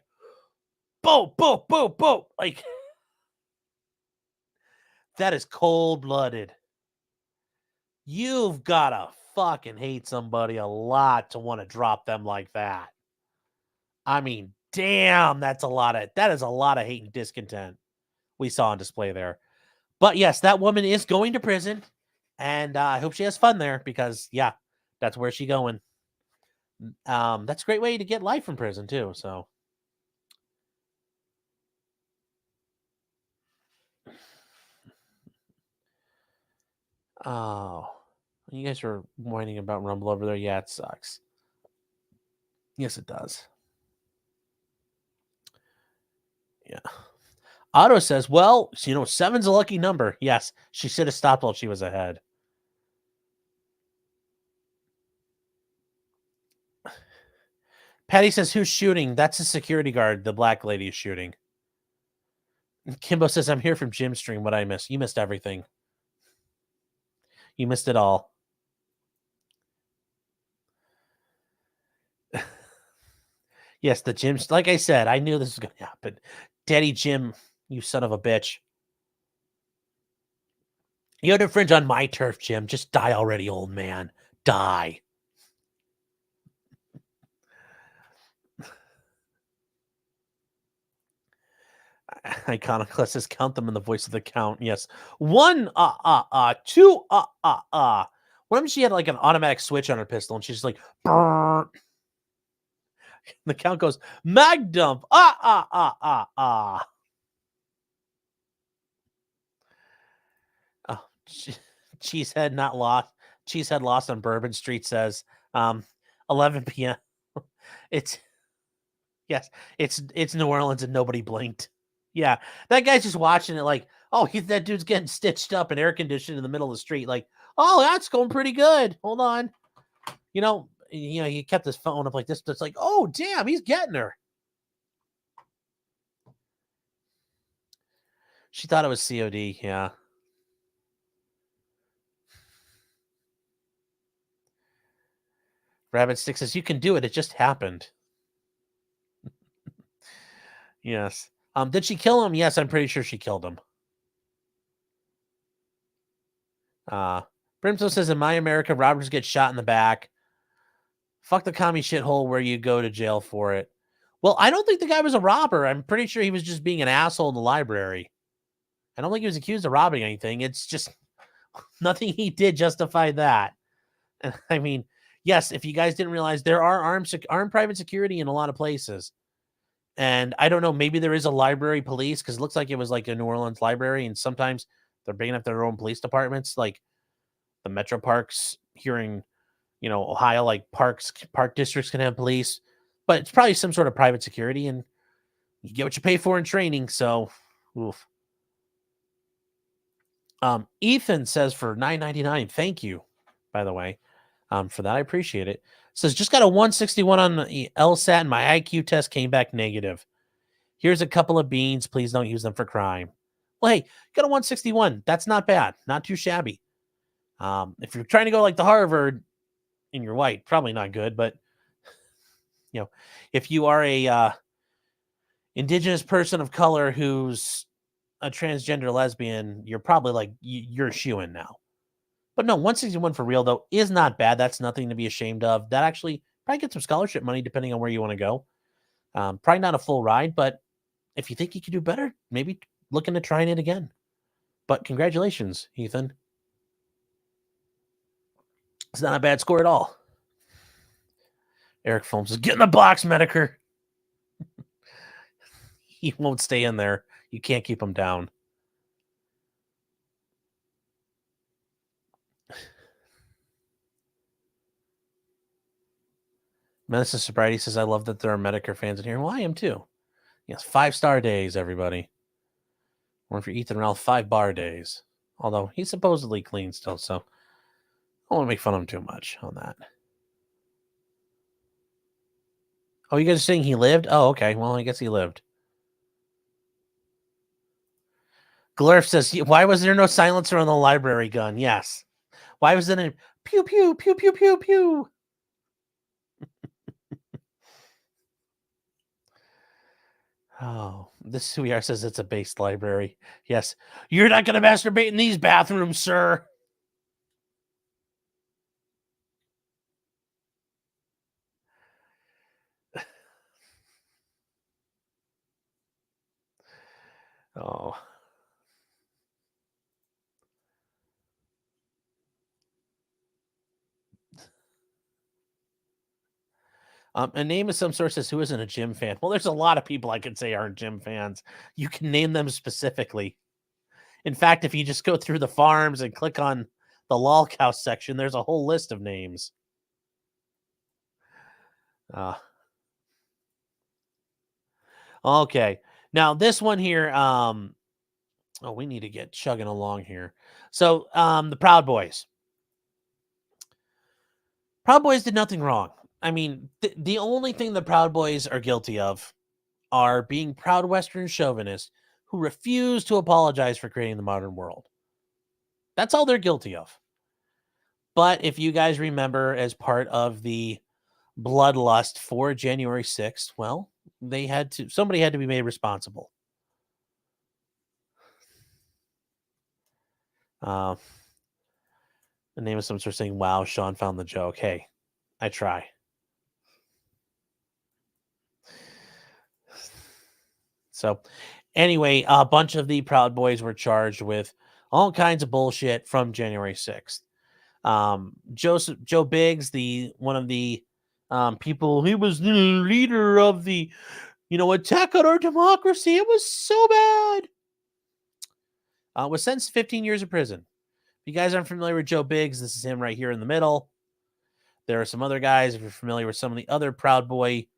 A: boom, boom, boom, boom. Like, that is cold-blooded. You've got to fucking hate somebody a lot to want to drop them like that. I mean, damn, that is a lot of hate and discontent we saw on display there. But yes, that woman is going to prison, and I hope she has fun there because, yeah, that's where she's going. That's a great way to get life from prison too. So, Oh, you guys are whining about Rumble over there. Yeah, it sucks. Yes, it does. Yeah. Otto says, well, 7's a lucky number. Yes, she should have stopped while she was ahead. Patty says, who's shooting? That's a security guard. The black lady is shooting. Kimbo says, I'm here from Jim's stream. What I miss? You missed everything. You missed it all. Yes, the Jim's. Like I said, I knew this was going to happen. Daddy Jim, you son of a bitch. You had to infringe on my turf, Jim. Just die already, old man. Die. Iconoclast says, count them in the voice of the count. Yes. 1, 2, What if she had like an automatic switch on her pistol and she's just like, brrr. The count goes, mag dump. Oh, Cheesehead not lost. Cheesehead lost on Bourbon Street says, 11 p.m. It's New Orleans and nobody blinked. Yeah, that guy's just watching it like, oh, that dude's getting stitched up and air conditioned in the middle of the street. Like, oh, that's going pretty good. Hold on. He kept his phone up like this. It's like, oh, damn, he's getting her. She thought it was COD. Yeah. Rabbit Stick says, you can do it. It just happened. Yes. Did she kill him? Yes, I'm pretty sure she killed him. Brimstone says, in my America, robbers get shot in the back. Fuck the commie shithole where you go to jail for it. Well, I don't think the guy was a robber. I'm pretty sure he was just being an asshole in the library. I don't think he was accused of robbing anything. It's just nothing he did justified that. And I mean, yes, if you guys didn't realize, there are armed private security in a lot of places. And I don't know, maybe there is a library police because it looks like it was like a New Orleans library. And sometimes they're bringing up their own police departments, like the Metro Parks here in, Ohio, like park districts can have police. But it's probably some sort of private security, and you get what you pay for in training. So, oof. Ethan says for $9.99, thank you, by the way, for that. I appreciate it. Says, just got a 161 on the LSAT and my IQ test came back negative. Here's a couple of beans. Please don't use them for crime. Well, hey, got a 161. That's not bad. Not too shabby. If you're trying to go like the Harvard and you're white, probably not good. But, if you are a indigenous person of color who's a transgender lesbian, you're probably like, you're shoo-in now. But no, 161 for real, though, is not bad. That's nothing to be ashamed of. That actually probably gets some scholarship money depending on where you want to go. Probably not a full ride, but if you think you could do better, maybe look into trying it again. But congratulations, Ethan. It's not a bad score at all. Eric Foam says, get in the box, Medicare. He won't stay in there. You can't keep him down. Menace of Sobriety says, I love that there are Medicare fans in here. Well, I am too. Yes, 5-star days, everybody. Or if you're Ethan Ralph, 5-bar days. Although he's supposedly clean still, so I don't want to make fun of him too much on that. Oh, you guys are saying he lived? Oh, okay. Well, I guess he lived. Glurf says, why was there no silencer on the library gun? Yes. Why was it a pew, pew, pew, pew, pew, pew? Oh, this Suiar says it's a based library. Yes. You're not going to masturbate in these bathrooms, sir. Oh. A name of some sort says, who isn't a gym fan? Well, there's a lot of people I could say aren't gym fans. You can name them specifically. In fact, if you just go through the farms and click on the lolcow section, there's a whole list of names. Okay. Now this one here, we need to get chugging along here. So, the Proud Boys. Proud Boys did nothing wrong. I mean, the only thing the Proud Boys are guilty of are being proud Western chauvinists who refuse to apologize for creating the modern world. That's all they're guilty of. But if you guys remember, as part of the bloodlust for January 6th, well, somebody had to be made responsible. The name of some sort of saying, wow, Sean found the joke. Hey, I try. So anyway, a bunch of the Proud Boys were charged with all kinds of bullshit from January 6th. Joe Biggs, one of the people, he was the leader of the, attack on our democracy. It was so bad. Was sentenced to 15 years of prison. If you guys aren't familiar with Joe Biggs, this is him right here in the middle. There are some other guys, if you're familiar with some of the other Proud Boy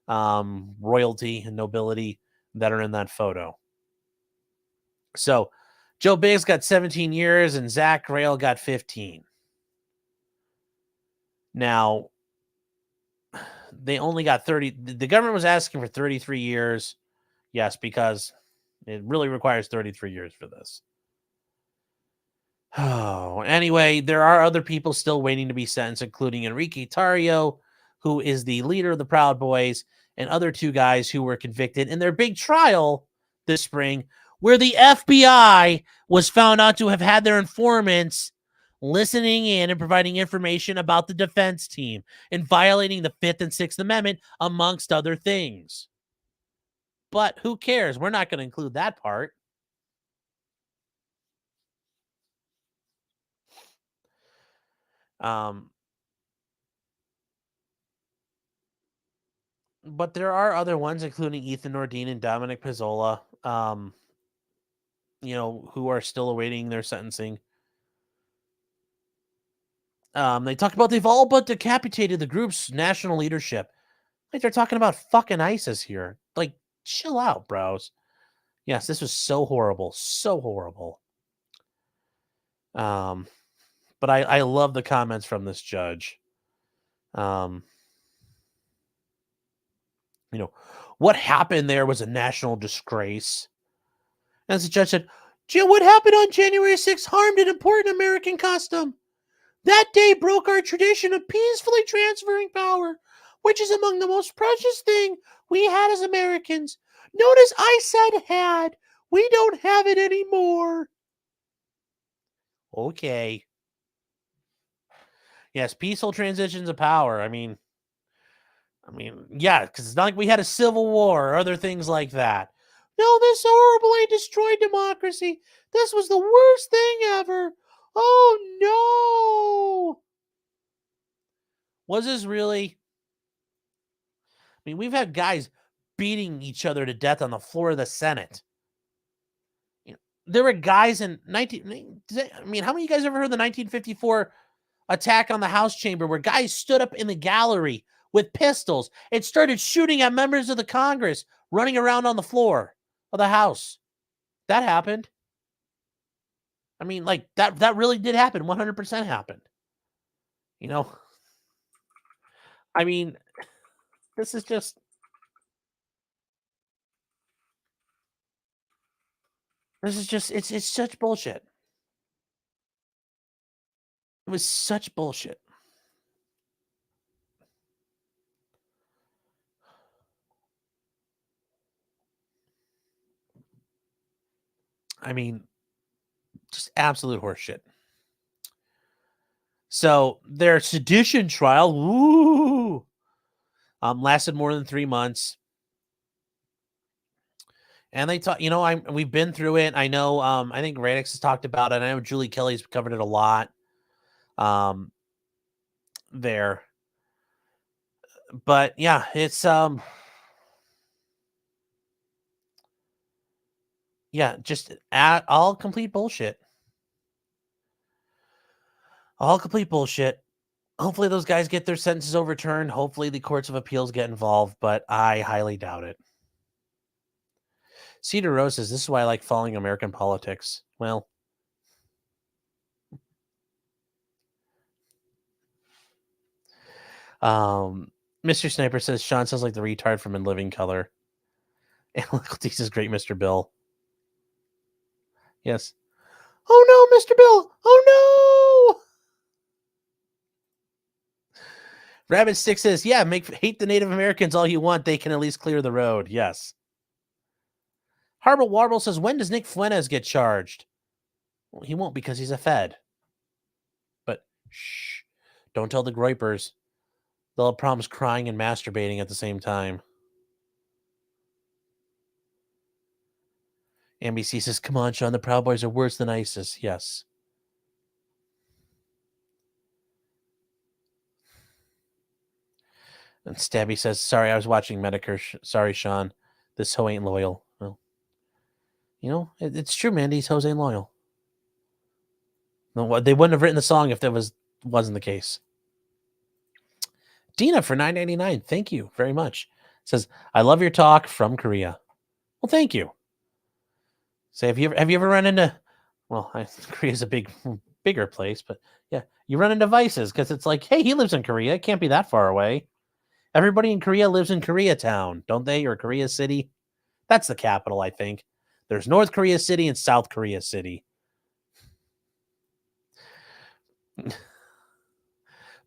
A: royalty and nobility that are in that photo. So Joe Biggs got 17 years and Zach Rail got 15. Now, they only got 30. The government was asking for 33 years. Yes, because it really requires 33 years for this. Oh, anyway, there are other people still waiting to be sentenced, including Enrique Tarrio, who is the leader of the Proud Boys, and other two guys who were convicted in their big trial this spring, where the FBI was found out to have had their informants listening in and providing information about the defense team and violating the 5th and 6th Amendment, amongst other things. But who cares? We're not going to include that part. But there are other ones, including Ethan Nordine and Dominic Pizzola, who are still awaiting their sentencing. They talked about they've all but decapitated the group's national leadership. Like, they're talking about fucking ISIS here. Like, chill out, bros. Yes, this was so horrible. So horrible. But I love the comments from this judge. What happened there was a national disgrace. As the judge said, what happened on January 6th harmed an important American custom. That day broke our tradition of peacefully transferring power, which is among the most precious thing we had as Americans. Notice I said had. We don't have it anymore. Okay. Yes, peaceful transitions of power. I mean, yeah, because it's not like we had a civil war or other things like that. No, this horribly destroyed democracy. This was the worst thing ever. Oh, no. Was this really? I mean, we've had guys beating each other to death on the floor of the Senate. There were guys in how many of you guys ever heard the 1954 attack on the House chamber where guys stood up in the gallery with pistols and started shooting at members of the Congress running around on the floor of the House? That happened. I mean, like, that really did happen. 100% happened. I mean, this is just... it's such bullshit. It was such bullshit. I mean, just absolute horseshit. So their sedition trial, lasted more than 3 months. And they talk, we've been through it. I know, I think Radix has talked about it. I know Julie Kelly's covered it a lot. There. But yeah, it's, just all complete bullshit. All complete bullshit. Hopefully those guys get their sentences overturned. Hopefully the courts of appeals get involved, but I highly doubt it. Cedar Rose says, this is why I like following American politics. Well, Mr. Sniper says, Sean sounds like the retard from In Living Color. Analytical D says, great Mr. Bill. Yes. Oh no, Mr. Bill! Oh no! Rabbit Stick says, yeah, hate the Native Americans all you want. They can at least clear the road. Yes. Harble Warble says, when does Nick Fuentes get charged? Well, he won't because he's a Fed. But shh, don't tell the Groypers. They'll have problems crying and masturbating at the same time. NBC says, come on, Sean, the Proud Boys are worse than ISIS. Yes. And Stabby says, sorry, I was watching Medicare. Sorry, Sean. This hoe ain't loyal. Well, you know, it's true, man. These hoes ain't loyal. No, they wouldn't have written the song if that wasn't the case. Dina for $9.99. Thank you very much. Says, I love your talk from Korea. Well, thank you. Say, have you ever run into? Well, Korea's a bigger place, but yeah, you run into vices because it's like, hey, he lives in Korea. It can't be that far away. Everybody in Korea lives in Koreatown, don't they? Or Korea City? That's the capital, I think. There's North Korea City and South Korea City.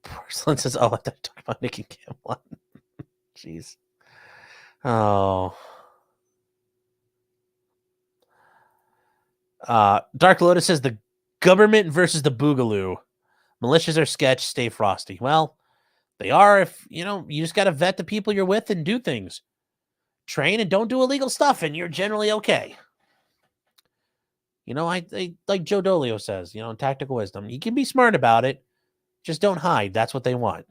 A: Porcelain says, oh, I thought you talking about Nick and Camelot. Jeez. Oh. Dark Lotus says, the government versus the Boogaloo. Militias are sketch, stay frosty. Well, they are if, you just got to vet the people you're with and do things. Train and don't do illegal stuff, and you're generally okay. I like Joe Dolio says, in Tactical Wisdom, you can be smart about it. Just don't hide. That's what they want.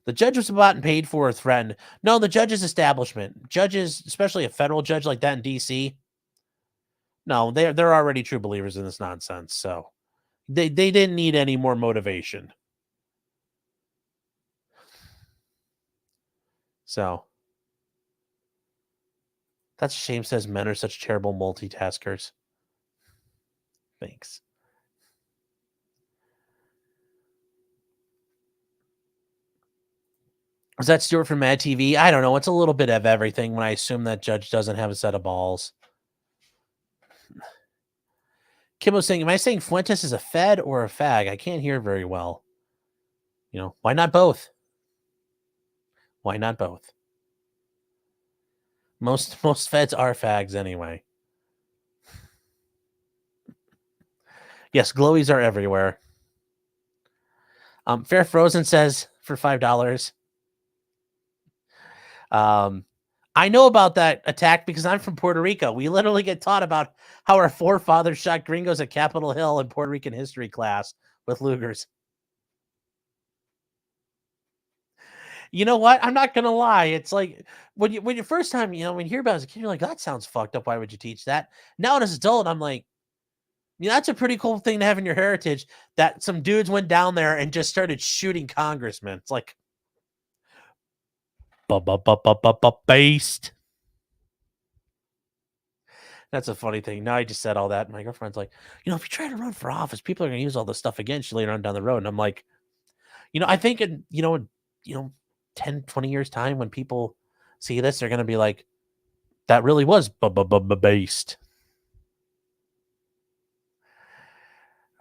A: The judge was bought and paid for or threatened. No, the judge's establishment. Judges, especially a federal judge like that in D.C., no, they're already true believers in this nonsense. So they didn't need any more motivation. So that's a shame, says men are such terrible multitaskers. Thanks. Was that Stuart from Mad TV? I don't know. It's a little bit of everything when I assume that judge doesn't have a set of balls. Kim was saying, am I saying Fuentes is a Fed or a fag? I can't hear very well. Why not both? Why not both? Most Feds are fags anyway. Yes, glowies are everywhere. Fair Frozen says for $5. I know about that attack because I'm from Puerto Rico. We literally get taught about how our forefathers shot gringos at Capitol Hill in Puerto Rican history class with Lugers. You know what? I'm not going to lie. It's like when you first time, when you hear about it as a kid, you're like, that sounds fucked up. Why would you teach that? Now as an adult, I'm like, that's a pretty cool thing to have in your heritage, that some dudes went down there and just started shooting congressmen. It's like, based. That's a funny thing. Now I just said all that. And my girlfriend's like, if you try to run for office, people are going to use all this stuff against you later on down the road. And I'm like, I think in, 10, 20 years time, when people see this, they're going to be like, that really was based.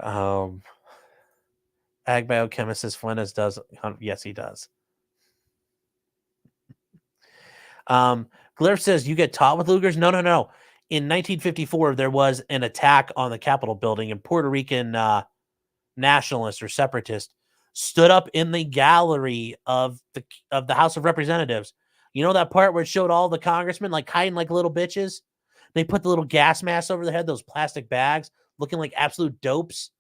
A: Ag biochemist says Fuentes does. Yes, he does. Glyph says, you get taught with Lugers? No. In 1954, there was an attack on the Capitol building, and Puerto Rican nationalists or separatists stood up in the gallery of the House of Representatives. You know that part where it showed all the congressmen like hiding like little bitches? They put the little gas masks over their head, those plastic bags, looking like absolute dopes.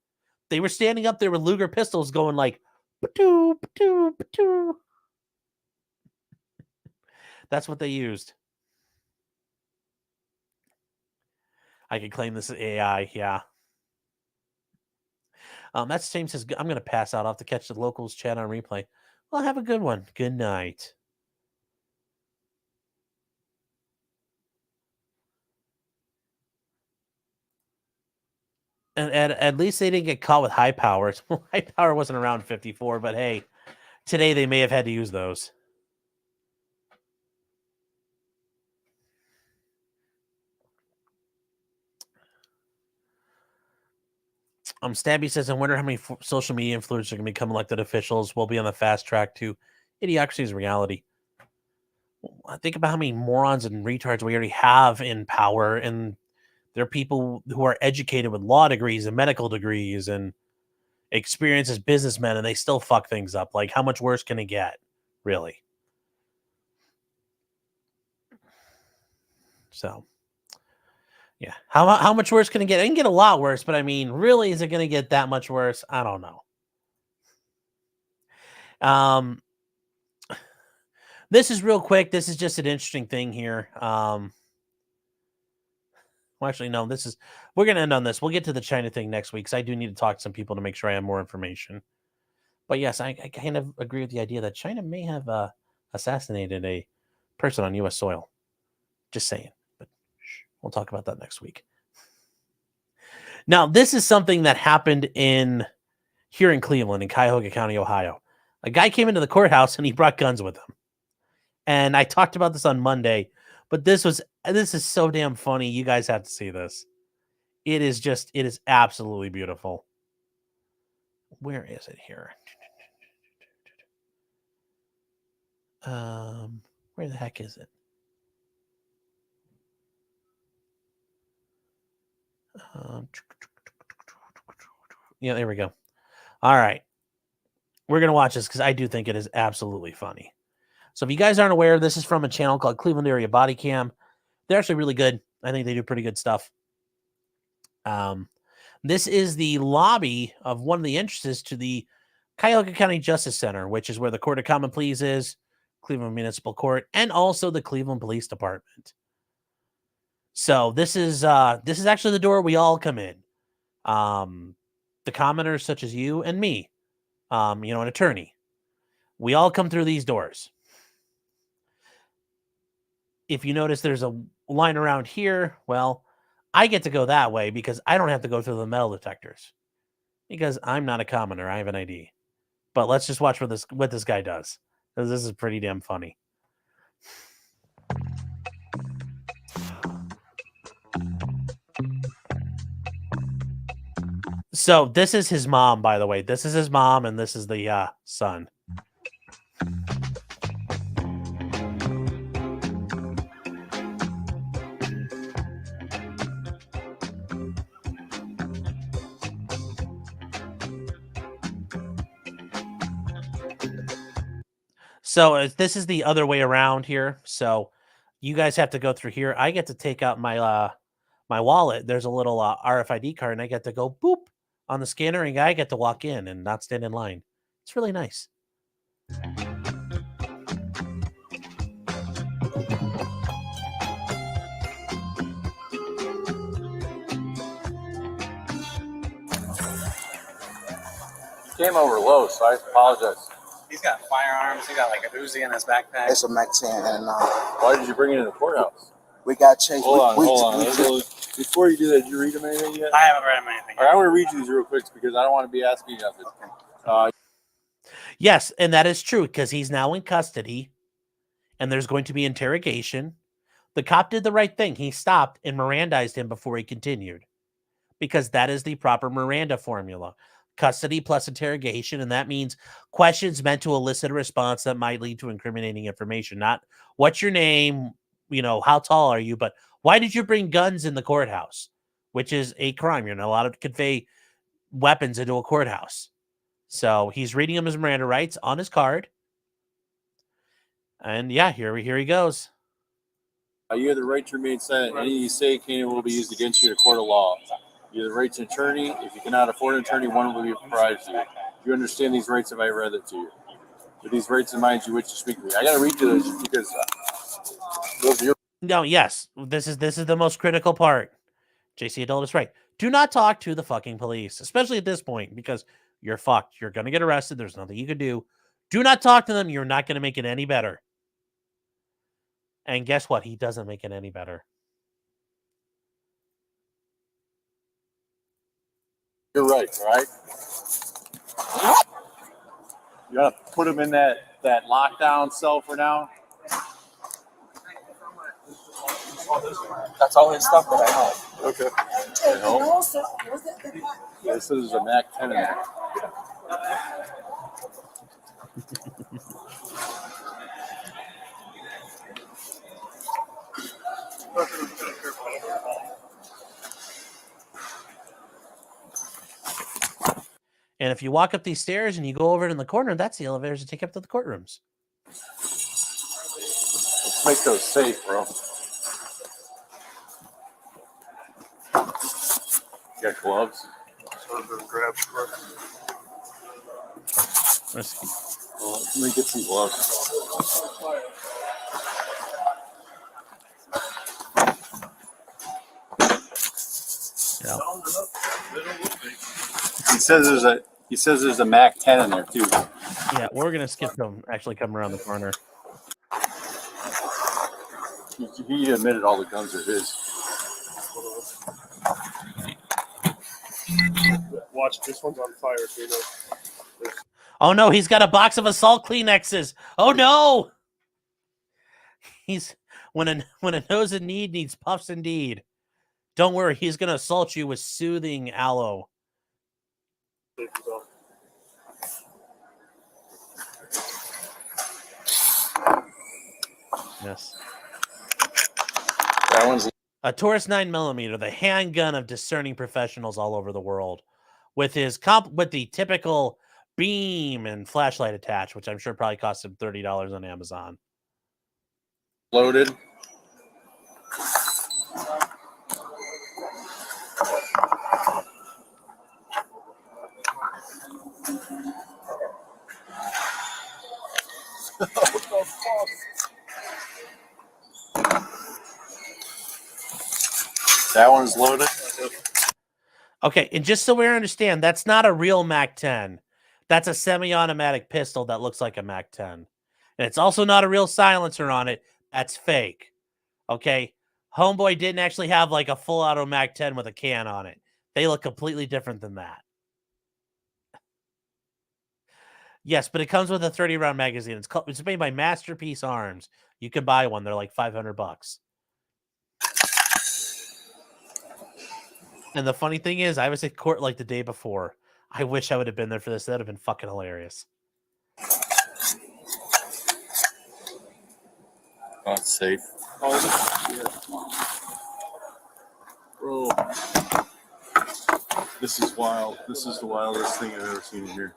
A: They were standing up there with Luger pistols going like, pa-doo, pa-doo, pa-doo. That's what they used. I could claim this is AI. Yeah. That's James says, I'm going to pass out. I'll have to catch the locals chat on replay. Well, have a good one. Good night. And at least they didn't get caught with high powers. Well, high power wasn't around 54, but hey, today they may have had to use those. Stabby says, I wonder how many social media influencers are going to become elected officials. We'll be on the fast track to idiocracy's reality. Think about how many morons and retards we already have in power, and there are people who are educated with law degrees and medical degrees and experience as businessmen, and they still fuck things up. Like, how much worse can it get, really? So, yeah. How much worse can it get? It can get a lot worse, but I mean, really, is it going to get that much worse? I don't know. This is real quick. This is just an interesting thing here. Well, actually, no, we're going to end on this. We'll get to the China thing next week, because I do need to talk to some people to make sure I have more information. But yes, I kind of agree with the idea that China may have assassinated a person on U.S. soil. Just saying. But we'll talk about that next week. Now, this is something that happened here in Cleveland, in Cuyahoga County, Ohio. A guy came into the courthouse and he brought guns with him. And I talked about this on Monday, but this is so damn funny. You guys have to see this. It is absolutely beautiful. Where is it here? Where the heck is it? Yeah, there we go. All right. We're going to watch this because I do think it is absolutely funny. So if you guys aren't aware, this is from a channel called Cleveland Area Body Cam. They're actually really good. I think they do pretty good stuff. This is the lobby of one of the entrances to the Cuyahoga County Justice Center, which is where the Court of Common Pleas is, Cleveland Municipal Court, and also the Cleveland Police Department. So this is actually the door we all come in. The commoners such as you and me, an attorney. We all come through these doors. If you notice there's a line around here, well, I get to go that way because I don't have to go through the metal detectors because I'm not a commoner. I have an ID. But let's just watch what this guy does. This is pretty damn funny. So this is his mom, by the way. This is his mom, and this is the son. So this is the other way around here. So you guys have to go through here. I get to take out my my wallet. There's a little RFID card, and I get to go boop on the scanner, and I get to walk in and not stand in line. It's really nice.
F: He came over low, so I apologize.
G: He's got firearms. He got like a Uzi in his backpack.
H: It's a Mac-10, and
F: why did you bring it in the courthouse?
H: We got chased.
F: Hold on. Before you do that, did you read them anything yet?
G: I haven't read him anything.
F: All right, I want to read you these real quick because I don't want to be asking you nothing.
A: Yes, and that is true because he's now in custody, and there's going to be interrogation. The cop did the right thing. He stopped and Mirandized him before he continued because that is the proper Miranda formula. Custody plus interrogation, and that means questions meant to elicit a response that might lead to incriminating information. Not what's your name, how tall are you, but why did you bring guns in the courthouse, which is a crime. You're not allowed to convey weapons into a courthouse. So he's reading him his Miranda rights on his card. And yeah, here he goes.
F: You have the right to remain silent. Any you say can will be used against you in a court of law. You have the right to an attorney. If you cannot afford an attorney, one will be provided to you. You understand these rights if I read it to you. With these rights in mind, you wish to speak to me. I got to read you this because those are your.
A: No, yes, this is the most critical part. JC Adult is right. Do not talk to the fucking police, especially at this point, because you're fucked. You're going to get arrested. There's nothing you can do. Do not talk to them. You're not going to make it any better. And guess what? He doesn't make it any better.
F: You're right, right? You gotta put him in that lockdown cell for now.
G: That's all his stuff that I have.
F: Okay. This is a Mac 10 in there.
A: And if you walk up these stairs and you go over it in the corner, that's the elevators that take up to the courtrooms.
F: Let's make those safe, bro. You got gloves? Let me get some gloves.
A: Yeah.
F: He says there's a Mac 10 in there too.
A: Yeah, we're gonna skip them. Actually, come around the corner.
F: He admitted all the guns are his.
C: Watch, this one's on fire, too.
A: Oh no, he's got a box of assault Kleenexes. Oh no! He's when a nose in need needs puffs indeed. Don't worry, he's gonna assault you with soothing aloe. Yes.
F: That one's
A: a Taurus 9mm, the handgun of discerning professionals all over the world, with his with the typical beam and flashlight attached, which I'm sure probably cost him $30 on Amazon.
F: Loaded. That one's loaded.
A: Okay, and just so we understand, that's not a real Mac 10. That's a semi-automatic pistol that looks like a Mac 10. And it's also not a real silencer on it. That's fake. Okay? Homeboy didn't actually have like a full auto Mac 10 with a can on it. They look completely different than that. Yes, but it comes with a 30-round magazine. It's made by Masterpiece Arms. You can buy one. They're like $500. And the funny thing is, I was at court like the day before. I wish I would have been there for this. That would have been fucking hilarious.
F: Oh, it's safe. Bro, this is wild. This is the wildest thing I've ever seen in here.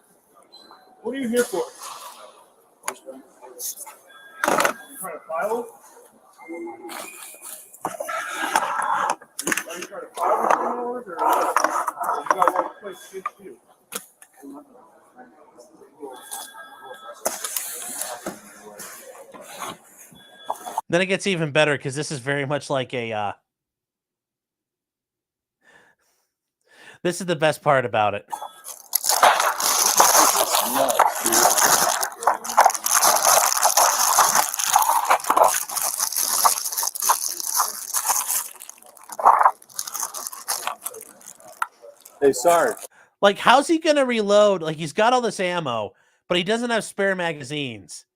C: What are you here for? You trying to file? Are you trying to file with criminals, or you got one place against you?
A: Then it gets even better because this is very much like a. This is the best part about it.
F: Hey, Sarge.
A: Like, how's he going to reload? Like, he's got all this ammo, but he doesn't have spare magazines.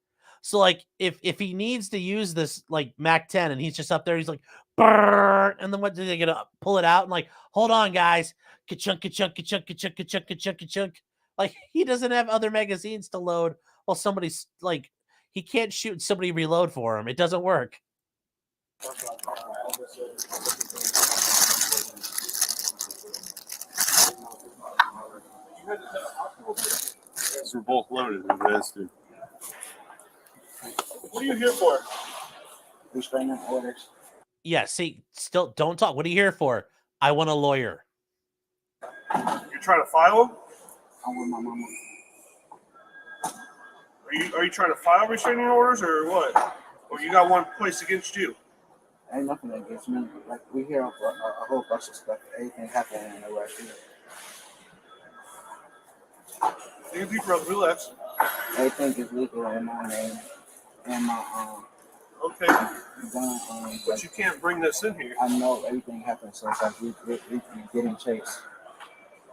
A: So, like, if he needs to use this, like, Mac 10, and he's just up there, he's like, brrr, and then what, do they get to pull it out? And like, hold on, guys. Ka-chunk, ka-chunk, ka-chunk, ka-chunk, ka-chunk, ka-chunk, ka-chunk. Like, he doesn't have other magazines to load while somebody's, like, he can't shoot somebody reload for him. It doesn't work.
F: We're both loaded. What
C: are you here for?
G: Restraining orders.
A: Yeah, see, still don't talk. What are you here for? I want a lawyer.
C: You're trying to file them?
G: I'm with my mama.
C: Are you trying to file restraining orders or what? Or you got one place against you?
G: Ain't nothing against me. Like, we hear a whole bunch of stuff. Everything happening in the right here.
C: Take a deep breath, relax.
G: Everything is legal in my name and my
C: Okay.
G: gun.
C: But you can't bring this in here.
G: I know everything happened, so it's like we getting chased.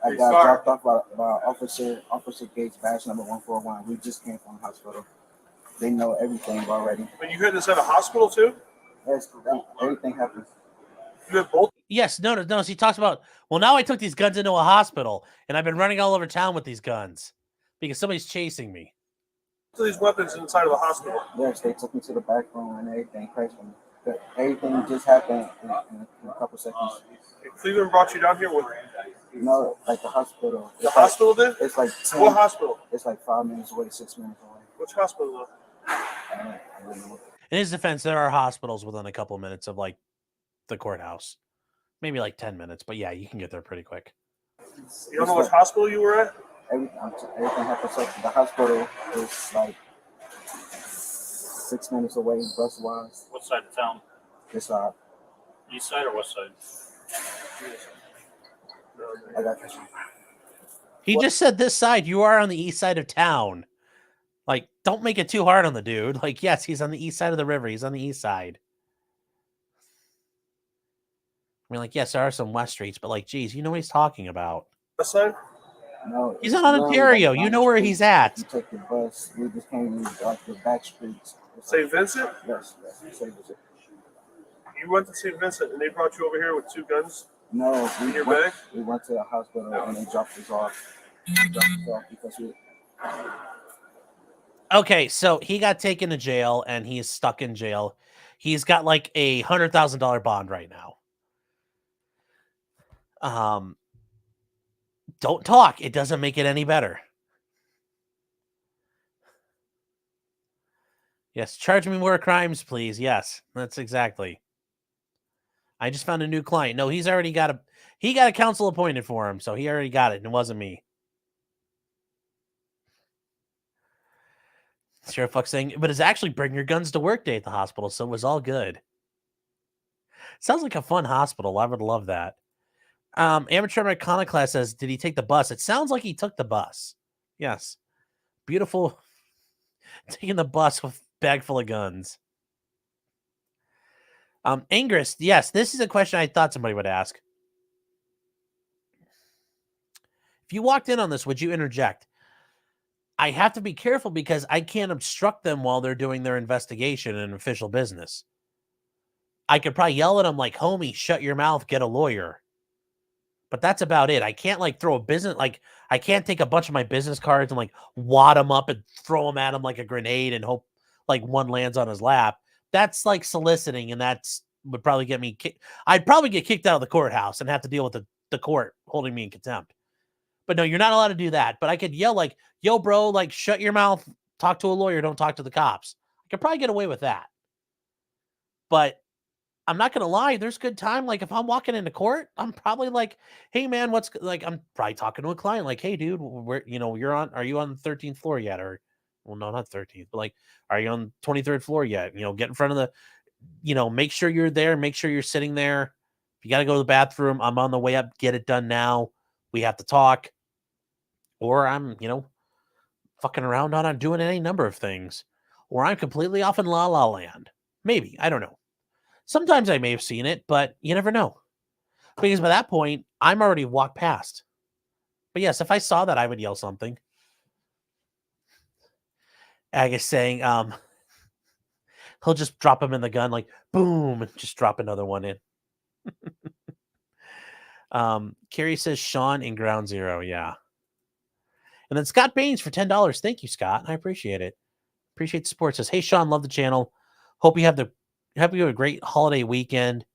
G: I got dropped off by Officer Gates, badge number 141. We just came from the hospital. They know everything already.
C: But you heard this at a hospital too?
G: Yes, everything happens.
C: You had both?
A: Yes, no. So he talks about, well, now I took these guns into a hospital, and I've been running all over town with these guns because somebody's chasing me.
C: So these weapons inside of a hospital?
G: Yes, they took me to the back room and everything crazy. Everything just happened in a couple seconds.
C: Cleveland brought you down here with?
G: No, like the hospital.
C: The hospital did?
G: It's like 10,
C: what hospital?
G: It's like 5 minutes away, 6 minutes away.
C: Which hospital though?
A: In his defense, there are hospitals within a couple of minutes of like the courthouse. Maybe like 10 minutes, but yeah, you can get there pretty quick.
C: You don't know which hospital you were at?
G: Everything happened. So the hospital is like 6 minutes away, bus wise.
F: What side of town?
G: This side.
F: East side or west side?
G: I got this.
A: He just said this side. You are on the east side of town. Like, don't make it too hard on the dude. Like, yes, he's on the east side of the river. He's on the east side. I mean, like, yes, there are some west streets, but like, geez, you know what he's talking about.
C: West side?
G: No.
A: He's on Ontario. You know where he's at.
G: You take the bus. We just came like the back streets.
C: St. Vincent?
G: Yes, St. Vincent.
C: You went to St. Vincent and they brought you over here with 2 guns?
G: No,
C: in your bag?
G: We went to the hospital and they dropped us off. Because we.
A: Okay, so he got taken to jail and he's stuck in jail. He's got like a $100,000 bond right now. Don't talk. It doesn't make it any better. Yes, charge me more crimes, please. Yes, that's exactly. I just found a new client. No, he's already got a counsel appointed for him, so he already got it, and it wasn't me. Sheriff Fuck saying, but it's actually bring your guns to work day at the hospital, so it was all good. Sounds like a fun hospital. I would love that. Amateur Iconoclast says, did he take the bus? It sounds like he took the bus. Yes. Beautiful. Taking the bus with a bag full of guns. Ingress, yes, this is a question I thought somebody would ask. If you walked in on this, would you interject? I have to be careful because I can't obstruct them while they're doing their investigation and official business. I could probably yell at them like, homie, shut your mouth, get a lawyer. But that's about it. I can't like throw a business, like I can't take a bunch of my business cards and like wad them up and throw them at him like a grenade and hope like one lands on his lap. That's like soliciting, and that's would probably get me kicked. I'd probably get kicked out of the courthouse and have to deal with the court holding me in contempt. But no, you're not allowed to do that. But I could yell like, yo, bro, like shut your mouth, talk to a lawyer, don't talk to the cops. I could probably get away with that. But I'm not going to lie. There's good time. Like if I'm walking into court, I'm probably like, hey man, what's like, I'm probably talking to a client like, hey dude, where, you know, are you on the 13th floor yet? Or, well, no, not 13th, but like, are you on the 23rd floor yet? You know, get in front of the, you know, make sure you're there. Make sure you're sitting there. If you got to go to the bathroom, I'm on the way up. Get it done now. We have to talk. Or I'm, you know, fucking around on doing any number of things. Or I'm completely off in La La Land. Maybe. I don't know. Sometimes I may have seen it, but you never know. Because by that point, I'm already walked past. But yes, if I saw that, I would yell something. Agus saying, he'll just drop him in the gun, like, boom, and just drop another one in. Carrie says, Sean in Ground Zero, yeah. And then Scott Baines for $10. Thank you, Scott. I appreciate it. Appreciate the support. Says, hey, Sean, love the channel. Hope you have a great holiday weekend.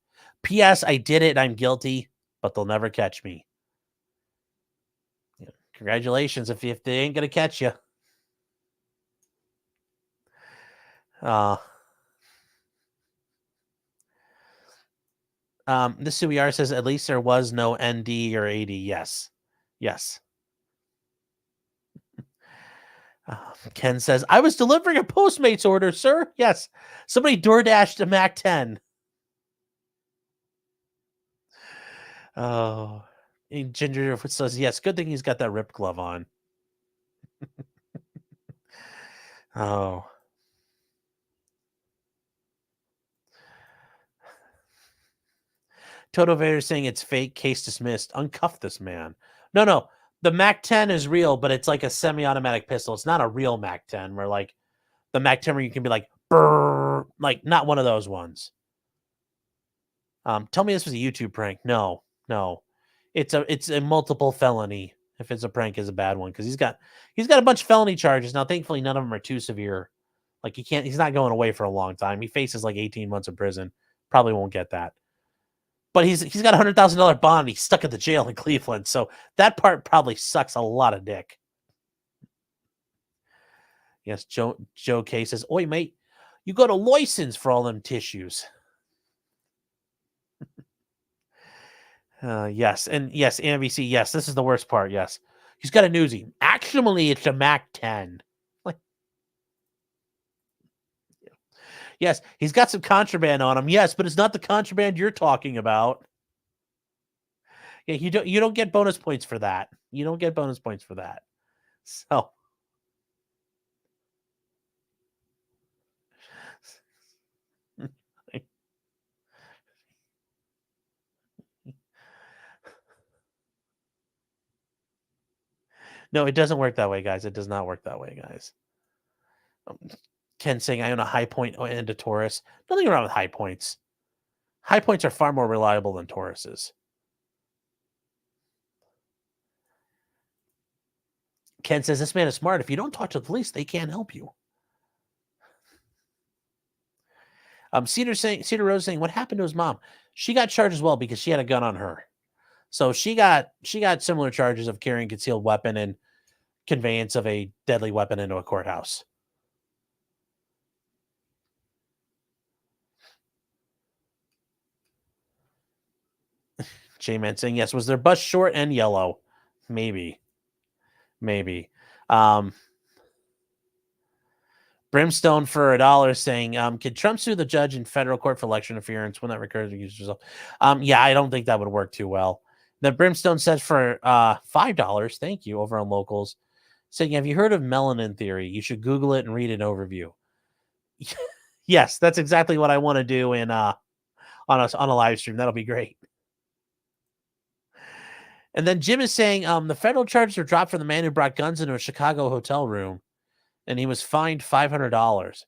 A: P.S. I did it. I'm guilty, but they'll never catch me. Yeah. Congratulations if they ain't going to catch you. This Suiar says, at least there was no ND or AD. Yes. Yes. Ken says, I was delivering a Postmates order, sir. Yes. Somebody DoorDashed a Mac 10. Oh, Ginger says, yes, good thing he's got that ripped glove on. Oh. Toto Vader saying it's fake, case dismissed. Uncuff this man. No. The MAC-10 is real, but it's like a semi-automatic pistol. It's not a real MAC-10 where like the MAC-10 where you can be like, brrr, like not one of those ones. Tell me this was a YouTube prank. No. It's a multiple felony. If it's a prank, is a bad one because he's got a bunch of felony charges. Now, thankfully, none of them are too severe. Like he's not going away for a long time. He faces like 18 months in prison. Probably won't get that. But he's got a $100,000 bond. He's stuck at the jail in Cleveland. So that part probably sucks a lot of dick. Yes, Joe K says, oi, mate, you go to Loyson's for all them tissues. Yes, NBC, yes, this is the worst part, yes. He's got a newsie. Actually, it's a MAC-10. Like, yes, he's got some contraband on him, yes, but it's not the contraband you're talking about. Yeah, you don't get bonus points for that. You don't get bonus points for that. So... No, it doesn't work that way, guys. It does not work that way, guys. Ken saying, I own a high point and a Taurus. Nothing wrong with high points. High points are far more reliable than Tauruses. Ken says, this man is smart. If you don't talk to the police, they can't help you. Cedar Rose saying, what happened to his mom? She got charged as well because she had a gun on her. So she got similar charges of carrying concealed weapon and conveyance of a deadly weapon into a courthouse. J-Man saying, yes, was their bus short and yellow? Maybe. Brimstone for $1 saying, can Trump sue the judge in federal court for election interference when that recurs against yourself? Yeah, I don't think that would work too well. Then Brimstone says for $5, thank you, over on Locals, saying, have you heard of melanin theory? You should Google it and read an overview. Yes, that's exactly what I want to do in on a live stream. That'll be great. And then Jim is saying the federal charges were dropped for the man who brought guns into a Chicago hotel room, and he was fined $500.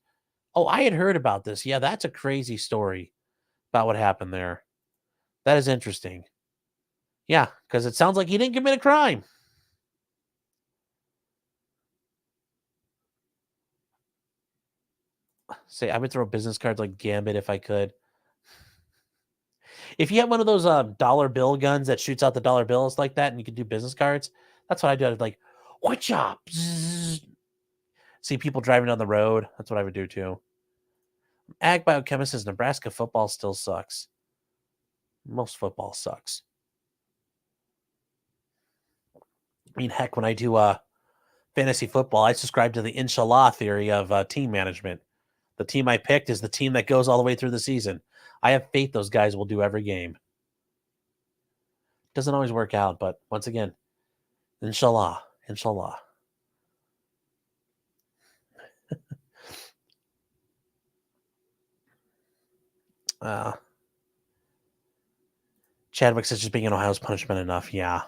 A: Oh, I had heard about this. Yeah, that's a crazy story about what happened there. That is interesting. Yeah, because it sounds like he didn't commit a crime. Say, I would throw business cards like Gambit if I could. If you have one of those dollar bill guns that shoots out the dollar bills like that and you can do business cards, that's what I do. I'd like, what's up? See people driving down the road. That's what I would do too. Ag Biochemist says Nebraska football still sucks. Most football sucks. I mean, heck, when I do fantasy football, I subscribe to the Inshallah theory of team management. The team I picked is the team that goes all the way through the season. I have faith those guys will do every game. Doesn't always work out, but once again, Inshallah. Chadwick says just being in Ohio is punishment enough. Yeah.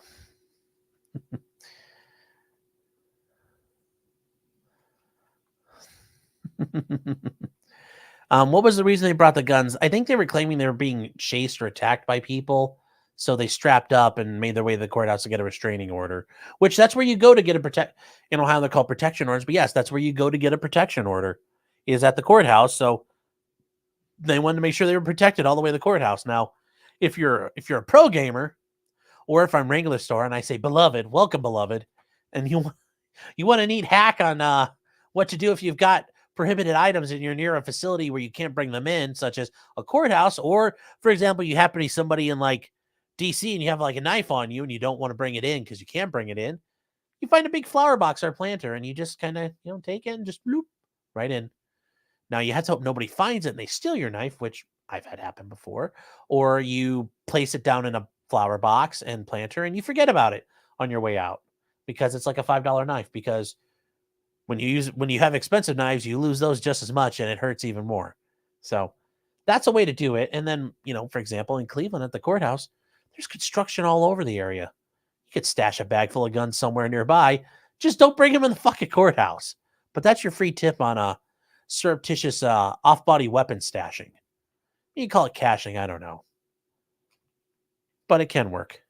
A: What was the reason they brought the guns? I think they were claiming they were being chased or attacked by people. So they strapped up and made their way to the courthouse to get a restraining order, which that's where you go to get in Ohio, they're called protection orders. But yes, that's where you go to get a protection order, is at the courthouse. So they wanted to make sure they were protected all the way to the courthouse. Now, if you're a pro gamer, or if I'm Wrangler Store and I say, beloved, welcome, beloved, and you want a neat hack on what to do if you've got prohibited items and you're near a facility where you can't bring them in, such as a courthouse, or, for example, you happen to be somebody in like DC and you have like a knife on you and you don't want to bring it in because you can't bring it in, you find a big flower box or planter and you just kind of, take it and just bloop right in. Now, you have to hope nobody finds it and they steal your knife, which I've had happen before, or you place it down in a flower box and planter, and you forget about it on your way out because it's like a $5 knife. Because when you have expensive knives, you lose those just as much, and it hurts even more. So that's a way to do it. And then, for example, in Cleveland at the courthouse, there's construction all over the area. You could stash a bag full of guns somewhere nearby. Just don't bring them in the fucking courthouse. But that's your free tip on a surreptitious off-body weapon stashing. You can call it caching, I don't know. But it can work.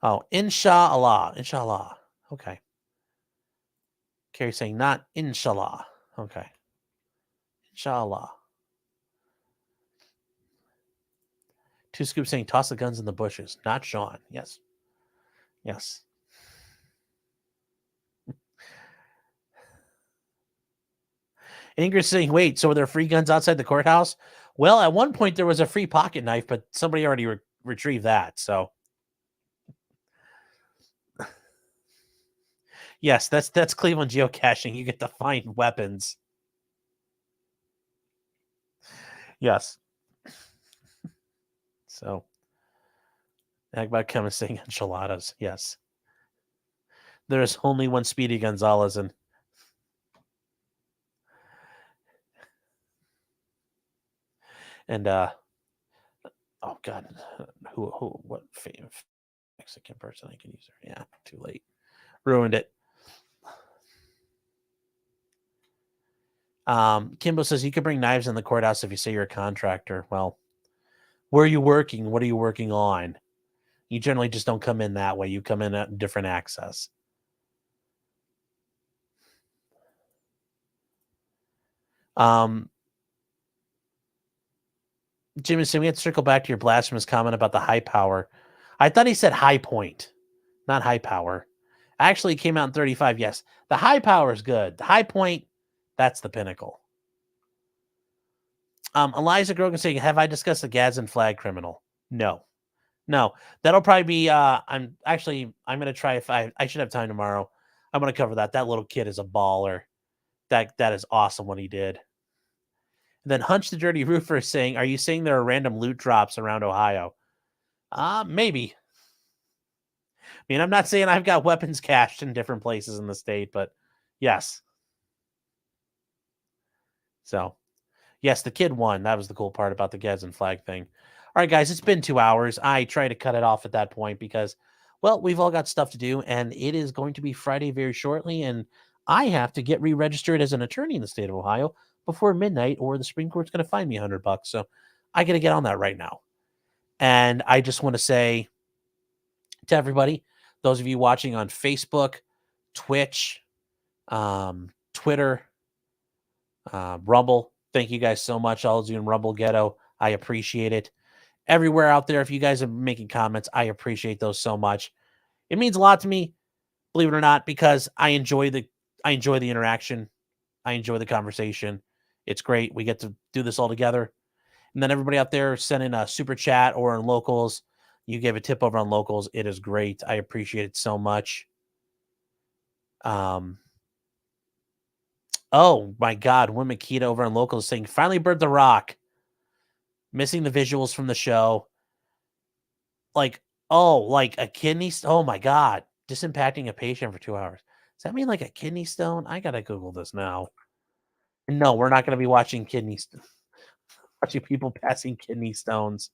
A: Oh, inshallah. Inshallah. Okay. Carrie's saying not inshallah. Okay. Inshallah. Two Scoops saying toss the guns in the bushes. Not Sean. Yes. Yes. Ingrid's saying, wait, so are there free guns outside the courthouse? Well, at one point there was a free pocket knife, but somebody already retrieved that. So, yes, that's Cleveland geocaching. You get to find weapons. Yes. So, Agbot Kevin saying enchiladas. Yes. There is only one Speedy Gonzalez, and oh god, what Mexican person I can use her? Yeah, too late. Ruined it. Kimbo says you can bring knives in the courthouse if you say you're a contractor. Well, where are you working? What are you working on? You generally just don't come in that way. You come in at different access. Jimmy said we have to circle back to your blasphemous comment about the high power. I thought he said high point, not high power. Actually, it came out in 35. Yes, the high power is good. The high point, that's the pinnacle. Eliza Grogan saying, have I discussed the Gadsden flag criminal? No. That'll probably be. I'm going to try if I should have time tomorrow. I'm going to cover that. That little kid is a baller. That is awesome what he did. And then Hunch the Dirty Roofer is saying, are you saying there are random loot drops around Ohio? Maybe. I mean, I'm not saying I've got weapons cached in different places in the state, but yes. So, yes, the kid won. That was the cool part about the Gadsden flag thing. All right, guys, it's been 2 hours. I try to cut it off at that point because, well, we've all got stuff to do, and it is going to be Friday very shortly, and I have to get re-registered as an attorney in the state of Ohio before midnight, or the Supreme Court's going to fine me $100. So I got to get on that right now. And I just want to say to everybody, those of you watching on Facebook, Twitch, Twitter, Rumble, thank you guys so much. All of you in Rumble Ghetto, I appreciate it. Everywhere out there, if you guys are making comments, I appreciate those so much. It means a lot to me, believe it or not, because I enjoy the interaction. I enjoy the conversation. It's great. We get to do this all together. And then everybody out there sending a super chat or on Locals. You gave a tip over on Locals. It is great. I appreciate it so much. Oh my God. Win Makita over on Locals saying, finally bird the rock. Missing the visuals from the show. Like a kidney stone. Oh my God. Disimpacting a patient for 2 hours. Does that mean like a kidney stone? I got to Google this now. No, we're not going to be watching watching people passing kidney stones.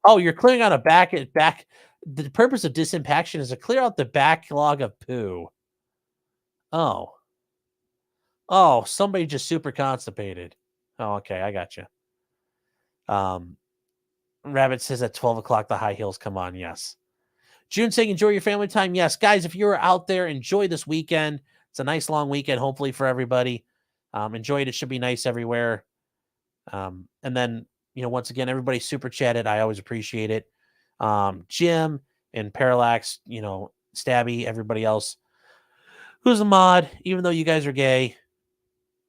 A: Oh, you're clearing out a back. The purpose of disimpaction is to clear out the backlog of poo. Oh, somebody just super constipated. Oh, okay, I got you. Rabbit says at 12 o'clock the high heels come on. Yes. June saying enjoy your family time. Yes, guys, if you're out there, enjoy this weekend. It's a nice long weekend, hopefully for everybody. Enjoy it. It should be nice everywhere. And then, once again, everybody super chatted. I always appreciate it. Jim and Parallax, Stabby, everybody else who's a mod, even though you guys are gay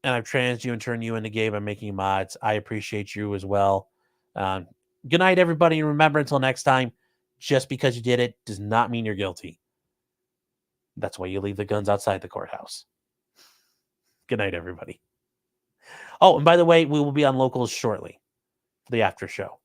A: and I've trans you and turned you into gay by making mods, I appreciate you as well. Good night, everybody. And remember, until next time, just because you did it does not mean you're guilty. That's why you leave the guns outside the courthouse. Good night, everybody. Oh, and by the way, we will be on Locals shortly. the after show.